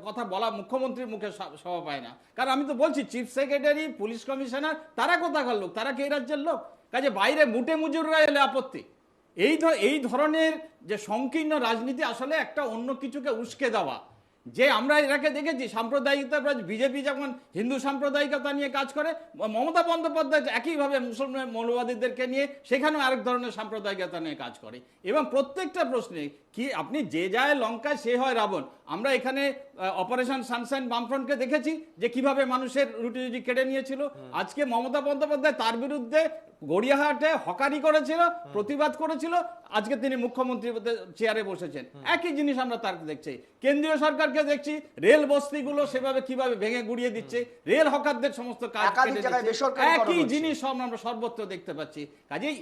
কথা বলা মুখ্যমন্ত্রীর মুখে শোভা পায় না। কারণ আমি তো বলছি চিফ সেক্রেটারি, পুলিশ কমিশনার তারা কোথাকার লোক, তারা কি এই রাজ্যের লোক? কাজে বাইরে মুটে মুজুররা এলে আপত্তি। এই ধরনের যে সংকীর্ণ রাজনীতি আসলে একটা অন্য কিছুকে উস্কে দেওয়া। যে আমরা এটাকে দেখেছি সাম্প্রদায়িকতা, বিজেপি যখন হিন্দু সাম্প্রদায়িকতা নিয়ে কাজ করে, মমতা বন্দ্যোপাধ্যায় একইভাবে মুসলমান মৌলবাদীদেরকে নিয়ে সেখানেও আরেক ধরনের সাম্প্রদায়িকতা নিয়ে কাজ করে। এবং প্রত্যেকটা প্রশ্নে কি আপনি যে যায় লঙ্কায় সে হয় রাবণ। আমরা এখানে অপারেশন সানশাইন বামফ্রন্টকে দেখেছি যে কিভাবে মানুষের রুটি রুটি কেড়ে নিয়েছিল। আজকে মমতা বন্দ্যোপাধ্যায় তার বিরুদ্ধে গড়িয়াহাটে হকারি করেছিল, প্রতিবাদ করেছিল, আজকে তিনি মুখ্যমন্ত্রী চেয়ারে বসেছেন। একই জিনিস আমরা তার দেখছি। কেন্দ্রীয় সরকারকে দেখছি রেল বস্তিগুলো সেভাবে কিভাবে ভেঙে গুড়িয়ে দিচ্ছে, রেল হকারদের সমস্ত কাজ একই জিনিস আমরা সর্বত্র দেখতে পাচ্ছি। কাজেই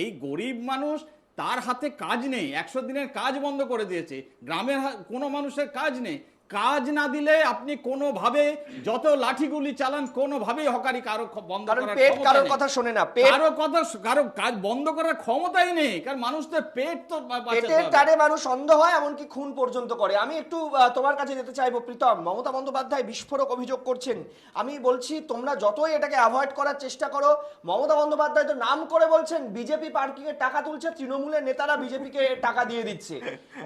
এই গরিব মানুষ, তার হাতে কাজ নেই, 100 দিনের কাজ বন্ধ করে দিয়েছে। গ্রামের কোনো মানুষের কাজ নেই। কাজ না দিলে আপনি কোনোভাবে যত লাঠিগুলি চালান, কোনোভাবেই হকারি কারো বন্ধ করার পেট কারোর কথা শোনে না, কারো কাজ বন্ধ করার ক্ষমতাই নেই। কারণ মানুষ তো পেট তো পেটের টানে মানুষ অন্ধ হয়, এমনকি খুন পর্যন্ত করে। আমি একটু তোমার কাছে যেতে চাইবো প্রীতম। মমতা বন্দ্যোপাধ্যায় বিস্ফোরক অভিযোগ করছেন। আমি বলছি তোমরা যতই এটাকে অ্যাভয়েড করার চেষ্টা করো, মমতা বন্দ্যোপাধ্যায় তো নাম করে বলছেন বিজেপি পার্কিং এর টাকা তুলছে, তৃণমূলের নেতারা বিজেপিকে টাকা দিয়ে দিচ্ছে।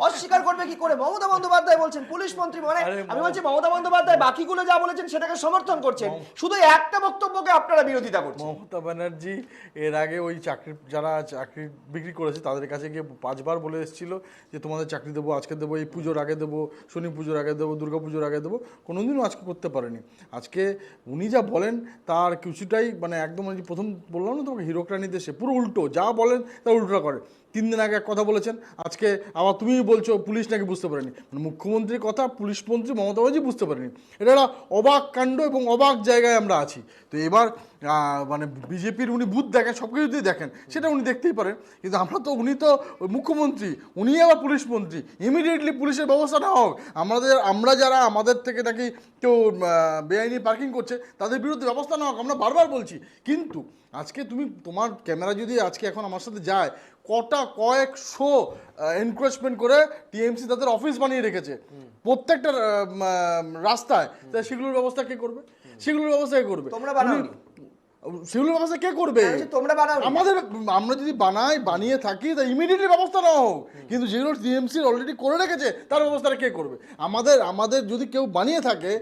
অস্বীকার করবে কি করে? মমতা বন্দ্যোপাধ্যায় বলছেন, পুলিশ মন্ত্রী, আমি বলছি মমতা বন্দ্যোপাধ্যায় বাকিগুলো যা বলেছেন সেটাকে সমর্থন করছেন, শুধু একটা বক্তব্যকে আপনারা বিরোধিতা করছেন। মমতা ব্যানার্জি এর আগে ওই যারা চাকরি বিক্রি করেছে তাদের কাছে গিয়ে 5 বার বলে এসেছিল যে তোমাদের চাকরি দেবো, আজকে দেবো, এই পুজোর আগে দেবো, শনি পুজোর আগে দেবো, দুর্গা পুজোর আগে দেবো। কোনোদিনও আজকে করতে পারেনি। আজকে উনি যা বলেন তার কিছুটাই একদম প্রথম বললাম না তোমাকে, হিরোক্রানি দেশে পুরো উল্টো, যা বলেন তা উল্টোটা করে। 3 দিন আগে এক কথা বলেছেন, আজকে আবার তুমি বলছো পুলিশ নাকি বুঝতে পারেনি। মুখ্যমন্ত্রীর কথা পুলিশ মন্ত্রী মমতা ব্যানার্জি বুঝতে পারেনি। এটা একটা অবাক কাণ্ড এবং অবাক জায়গায় আমরা আছি। তো এবার বিজেপির উনি বুথ দেখেন, সব কিছু যদি দেখেন সেটা উনি দেখতেই পারেন, কিন্তু উনি তো মুখ্যমন্ত্রী, উনি আবার পুলিশ মন্ত্রী। ইমিডিয়েটলি পুলিশের ব্যবস্থা নেওয়া হোক। আমরা যারা আমাদের থেকে নাকি কেউ বেআইনি পার্কিং করছে তাদের বিরুদ্ধে ব্যবস্থা নেওয়া হোক, আমরা বারবার বলছি। কিন্তু আজকে তোমার ক্যামেরা যদি আজকে এখন আমার সাথে যায়, কয়েকশো এনক্রোচমেন্ট করে টিএমসি তাদের অফিস বানিয়ে রেখেছে প্রত্যেকটা রাস্তায়। সেগুলোর ব্যবস্থা কে করবে? সেগুলোর ব্যবস্থা কে করবে? সেগুলোর ব্যবস্থা কে করবে? আমরা যদি বানিয়ে থাকি তা ইমিডিয়েটলি ব্যবস্থা নেওয়া হোক। কিন্তু যেগুলো টিএমসি অলরেডি করে রেখেছে তার ব্যবস্থাটা কে করবে? আমাদের যদি কেউ বানিয়ে থাকে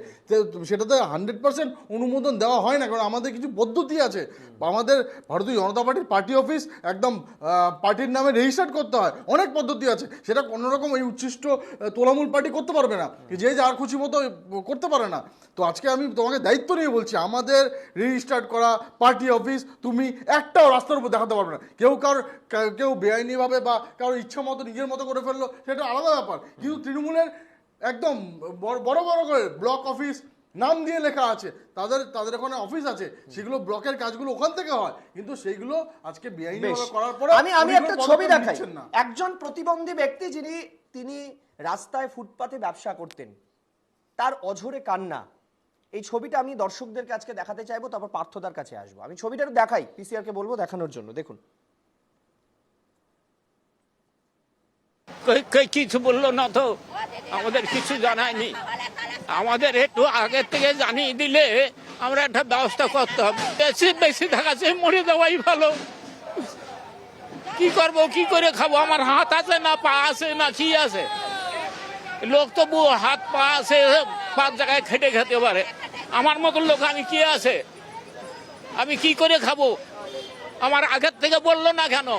সেটাতে 100% অনুমোদন দেওয়া হয় না, কারণ আমাদের কিছু পদ্ধতি আছে। আমাদের ভারতীয় জনতা পার্টির পার্টি অফিস একদম পার্টির নামে রেজিস্টার্ড করতে হয়, অনেক পদ্ধতি আছে। সেটা কোনোরকম এই উচ্ছিষ্ট তোলামূল পার্টি করতে পারবে না, যে যার খুশি মতো করতে পারে না। তো আজকে আমি তোমাকে দায়িত্ব নিয়ে বলছি, আমাদের রেজিস্টার্ড করা পার্টি অফিস তুমি একটাও রাস্তার উপর দেখাতে পারবে না। কেউ বেআইনিভাবে বা কারোর ইচ্ছা মতো নিজের মতো করে ফেললো, সেটা আলাদা ব্যাপার। কিন্তু তৃণমূলের একদম বড় বড় করে ব্লক অফিস নাম দিয়ে লেখা আছে, তাদের ওখানে অফিস আছে, সেগুলো ব্লকের কাজগুলো ওখান থেকে হয়, কিন্তু সেইগুলো আজকে বেআইনিভাবে করার পরে আমি একটা ছবি দেখাই, একজন প্রতিবন্ধী ব্যক্তি তিনি রাস্তায় ফুটপাতে ব্যবসা করতেন, তার অঝরে কান্না। এই ছবিটা আমি দর্শকদেরকে আজকে দেখাতে চাইবো, তারপর পার্থদার কাছে আসবো। আমি ছবিটা একটু দেখাই, পিসিআর কে বলবো দেখানোর জন্য। দেখুন, কিছু বললো না তো, আমাদের কিছু জানায়নি। আমাদের একটু আগে থেকে জানিয়ে দিলে আমরা একটা ব্যবস্থা করতে হবে। বেশি থাকা চেয়ে মরে দেওয়াই ভালো। কি করব, কি করে খাবো? আমার হাত আছে না পা আছে না কি আছে? লোক তো হাত পা আছে, 5 জায়গায় খেটে খেতে পারে। আমার মতো লোক আমি কি আছে? আমি কি করে খাবো? আমার আগের থেকে বললো না কেন?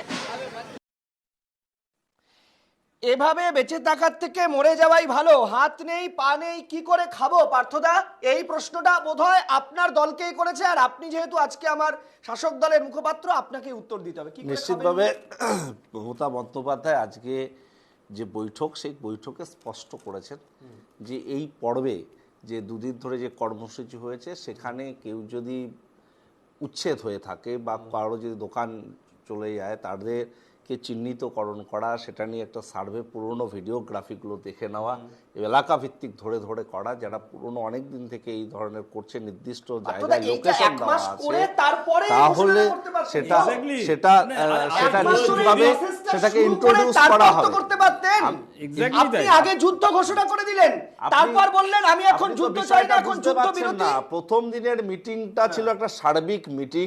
এভাবে বেঁচে থাকার থেকে মরে যাওয়াই ভালো। হাত নেই পা নেই, কি করে খাবো? পার্থদা, এই প্রশ্নটা বোধহয় আপনার দলকেই করেছে, আর আপনি যেহেতু আজকে আমার শাসক দলের মুখপাত্র, আপনাকে উত্তর দিতে হবে। নিশ্চিতভাবে মমতা বন্দ্যোপাধ্যায় আজকে যে বৈঠক, সেই বৈঠকে স্পষ্ট করেছেন যে এই পর্বে যে 2 দিন ধরে যে কর্মসূচি হয়েছে, সেখানে কেউ যদি উচ্ছেদ হয়ে থাকে বা কারো যদি দোকান চলে যায়, তাদেরকে চিহ্নিতকরণ করা, সেটা নিয়ে একটা সার্ভে, পুরনো ভিডিওগ্রাফিগুলো দেখে নেওয়া, এলাকা ভিত্তিক ধরে ধরে করা, যারা পুরনো অনেক দিন থেকে এই ধরনের করছে, নির্দিষ্ট জায়গায় লোকেশন দেওয়া আছে, তাহলে সেটা নিশ্চিতভাবে সেটাকে ইন্ট্রোডিউস করা হবে। আপনি আগে যুদ্ধ ঘোষণা করে দিলেন, তারপর বললেন আমি এখন যুদ্ধ চাই না, এখন যুদ্ধ বিরতি। প্রথম দিনের মিটিংটা ছিল একটা সার্বিক মিটিং,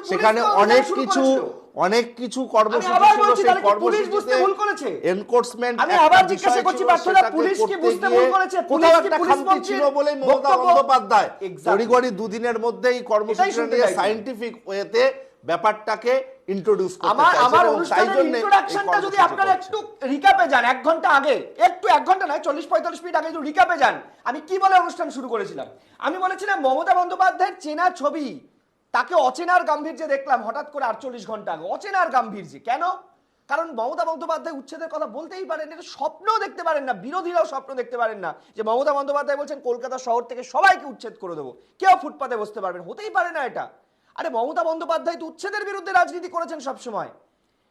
সেখানে অনেক কিছু কর্মসূচি ছিল। সেই কর্মসূচিতে এনফোর্সমেন্ট আমি আবার জিজ্ঞাসা করছি পার্থদা, পুলিশ কি বুঝতে ভুল করেছে? কোথাও একটা খামতি ছিল বলে মমতা বন্দ্যোপাধ্যায় গড়ি 2 দিনের মধ্যেই কর্মসূচি নিয়ে সায়েন্টিফিক ওয়েতে ব্যাপারটাকে ইন্ট্রোডিউস করতে চাইছেন। আমার অনুষ্ঠানের ইন্ট্রোডাকশনটা যদি আপনারা একটু রিক্যাপে যান, 1 ঘন্টা আগে, একটু 1 ঘন্টা নয় 40-45 মিনিট আগে যদি রিক্যাপে যান, আমি কি বলে অনুষ্ঠান শুরু করেছিলাম? আমি বলেছিলাম মমতা বন্দ্যোপাধ্যায়ের চেনা ছবি, তাকে অচেনার গাম্ভীর্যে দেখলাম হঠাৎ করে 48 ঘন্টা আগে। অচেনার গাম্ভীর্যে কেন? কারণ মমতা বন্দ্যোপাধ্যায় উচ্ছেদের কথা বলতেই পারেন, এটা স্বপ্নও দেখতে পারেন না, বিরোধীরাও স্বপ্ন দেখতে পারেন না যে মমতা বন্দ্যোপাধ্যায় বলছেন কলকাতা শহর থেকে সবাইকে উচ্ছেদ করে দেবো, কেউ ফুটপাতে বসতে পারবেন, হতেই পারে না এটা। আরে মমতা বন্দ্যোপাধ্যায় তো উচ্ছেদের বিরুদ্ধে রাজনীতি করেছেন সবসময়,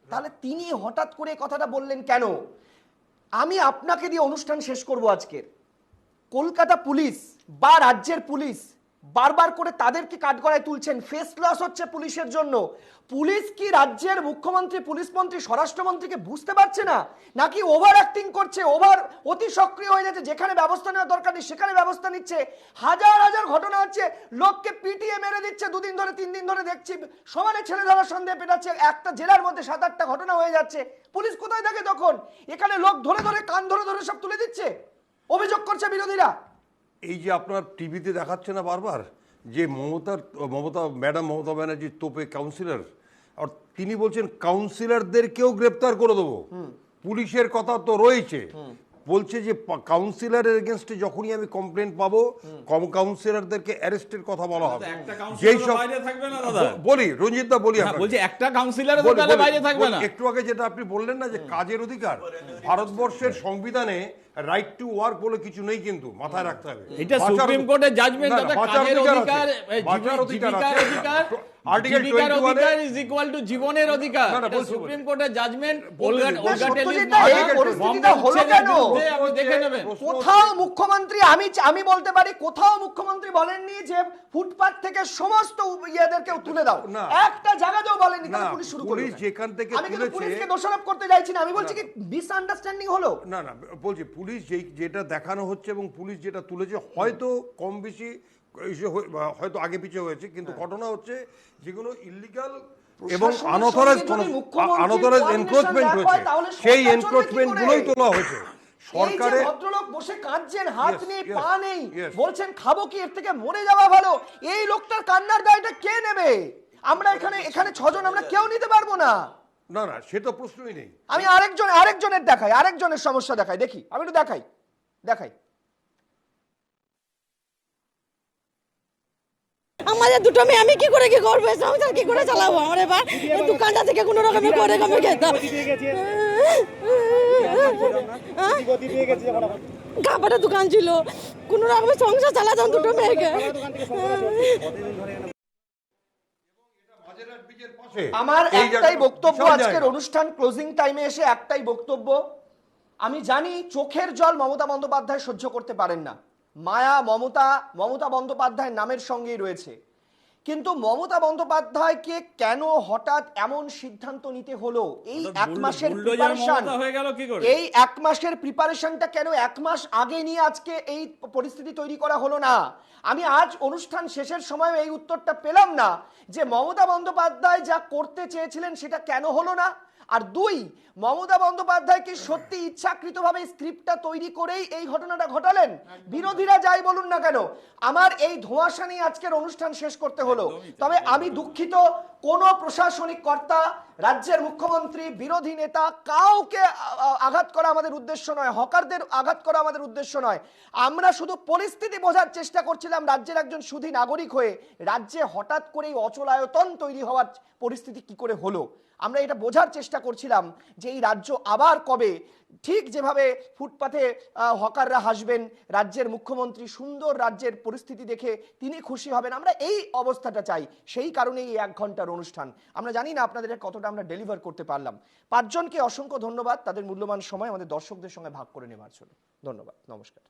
তাহলে তিনি হঠাৎ করে কথাটা বললেন কেন? আমি আপনাকে দিয়ে অনুষ্ঠান শেষ করব আজকের। কলকাতা পুলিশ বা রাজ্যের পুলিশ বারবার করে তাদেরকে কাঠগড়ায় তুলছেন, ফেস লস হচ্ছে পুলিশের জন্য। পুলিশ কি রাজ্যের মুখ্যমন্ত্রী, পুলিশ মন্ত্রী, স্বরাষ্ট্রমন্ত্রীকে বুঝতে পারছে না, নাকি ওভার অ্যাক্টিং করছে, অতি সক্রিয় হয়ে যাচ্ছে? যেখানে ব্যবস্থা নেওয়া দরকার নেই সেখানে ব্যবস্থা নিচ্ছে। হাজার হাজার ঘটনা হচ্ছে, লোককে পিটিয়ে মেরে দিচ্ছে, 2 দিন ধরে 3 দিন ধরে দেখছি, সমানে ছেলে ধরার সন্দেহ পেটাচ্ছে, একটা জেলার মধ্যে 7-8টা ঘটনা হয়ে যাচ্ছে। পুলিশ কোথায় থাকে তখন? এখানে লোক ধরে ধরে কান ধরে ধরে সব তুলে দিচ্ছে, অভিযোগ করছে বিরোধীরা। এই যে আপনার টিভিতে দেখাচ্ছে না বারবার যে ম্যাডাম মমতা ব্যানার্জির তোপে কাউন্সিলর, আর তিনি বলছেন কাউন্সিলরদেরকেও গ্রেপ্তার করে দেবো। পুলিশের কথা তো রয়েছে, বলছে যে কাউন্সিলরের এগেনস্টে যখনই আমি কমপ্লেন পাবো, কাউন্সিলরদেরকে অ্যারেস্টের কথা বলা হবে। যেই সব বলি রঞ্জিত দা, বলি বলছি একটা কাউন্সিলর বাইরে থাকবে না। একটু আগে যেটা আপনি বললেন না যে কাজের অধিকার, ভারতবর্ষের সংবিধানে রাইট টু ওয়ার্ক বলে কিছু নেই, কিন্তু মাথায় রাখতে হবে এটা সুপ্রিম কোর্টের জাজমেন্ট, কাজের অধিকার, জীবিকার অধিকার, আর্টিকেল 21 ইজ ইকুয়াল টু জীবনের অধিকার। এটা সুপ্রিম কোর্টের জাজমেন্ট। কোথাও মুখ্যমন্ত্রী, আমি বলতে পারি কোথাও মুখ্যমন্ত্রী বলেননি যে ফুটপাত থেকে সমস্ত ইয়েদেরকে তুলে দাও, একটা জায়গাতেও বলেননি। তাহলে পুলিশ শুরু করে যেখান থেকে আমি কিন্তু পুলিশকে দোষারোপ করতে চাইছি না, আমি বলছি কি মিসআন্ডারস্ট্যান্ডিং হলো। না বলছি পুলিশ যেটা দেখানো হচ্ছে এবং পুলিশ যেটা তুলেছে হয়তো কম বেশি হয়তো আগে পিছিয়ে হয়েছে, কিন্তু ঘটনা হচ্ছে যেগুলো ইলিগাল এবং আনঅথরাইজড এনক্রোচমেন্ট হয়েছে, সেই এনক্রোচমেন্ট গুলোই তোলা হয়েছে। সরকারের ভদ্রলোক বসে কাঁদছেন, হাত নেই পা নেই, বলছেন খাবো কি, এর থেকে মরে যাওয়া ভালো। এই লোকটার কান্নার দায়টা কে নেবে? আমরা এখানে 6 জন, আমরা কেউ নিতে পারবো না। না সেটা প্রশ্নই নেই। আমি আরেকজনের দেখাই, আরেকজনের সমস্যা দেখাই, দেখি আমি একটু দেখাই। আমাদের দুটো মেয়ে আমি কি করে কি করবো, সংসার কি করে চালাবো আমার এবার? এই দোকানটা থেকে কোনো রকমের করে কমে খেতাম, কাপড়ের দোকান ছিল, কোনো রকমের সংসার চালাতাম দুটো মেয়েকে। আমার একটাই বক্তব্য আজকের অনুষ্ঠান ক্লোজিং টাইমে এসে, একটাই বক্তব্য। আমি জানি চোখের জল মমতা বন্দ্যোপাধ্যায় সহ্য করতে পারেন না, মায়া মমতা বন্দ্যোপাধ্যায়ের নামের সঙ্গেই রয়েছে, কিন্তু মমতা বন্দ্যোপাধ্যায়কে কেন হঠাৎ এমন সিদ্ধান্ত নিতে হলো? এই এক মাসের প্রিপারেশন, এই এক মাসের প্রিপারেশনটা কেন এক মাস আগে নিয়ে আজকে এই পরিস্থিতি তৈরি করা হলো না? আমি আজ অনুষ্ঠান শেষের সময় এই উত্তরটা পেলাম না যে মমতা বন্দ্যোপাধ্যায় যা করতে চেয়েছিলেন সেটা কেন হলো না। আর দুই, মমতা বন্দ্যোপাধ্যায় কি সত্যি ইচ্ছাকৃতভাবে স্ক্রিপ্টটা তৈরি করেই এই ঘটনাটা ঘটালেন? বিরোধীরা যাই বলুন না কেন, আমার এই ধোঁয়াশা নিয়ে আজকের অনুষ্ঠান শেষ করতে হলো। তবে আমি দুঃখিত, কোন প্রশাসনিক কর্তা, রাজ্যের মুখ্যমন্ত্রী, বিরোধী নেতা, কাউকে আঘাত করা আমাদের উদ্দেশ্য নয়, হকারদের আঘাত করা আমাদের উদ্দেশ্য নয়। আমরা শুধু পরিস্থিতি বোঝার চেষ্টা করছিলাম রাজ্যের একজন সুধী নাগরিক হয়ে, রাজ্যে হঠাৎ করেই অচলায়তন তৈরি হওয়ার পরিস্থিতি কি করে হলো আমরা এটা বোঝার চেষ্টা করছিলাম যে এই রাজ্য আবার কবে ঠিক যেভাবে ফুটপাথে হকাররা হাসবেন, রাজ্যের মুখ্যমন্ত্রী সুন্দর রাজ্যের পরিস্থিতি দেখে তিনি খুশি হবেন, আমরা এই অবস্থাটা চাই। সেই কারণেই এই 1 ঘন্টার অনুষ্ঠান। আমরা জানি না আপনাদের কতটা আমরা ডেলিভার করতে পারলাম। 5 জনকে অসংখ্য ধন্যবাদ তাদের মূল্যবান সময় আমাদের দর্শকদের সঙ্গে ভাগ করে নেওয়ার জন্য। ধন্যবাদ, নমস্কার।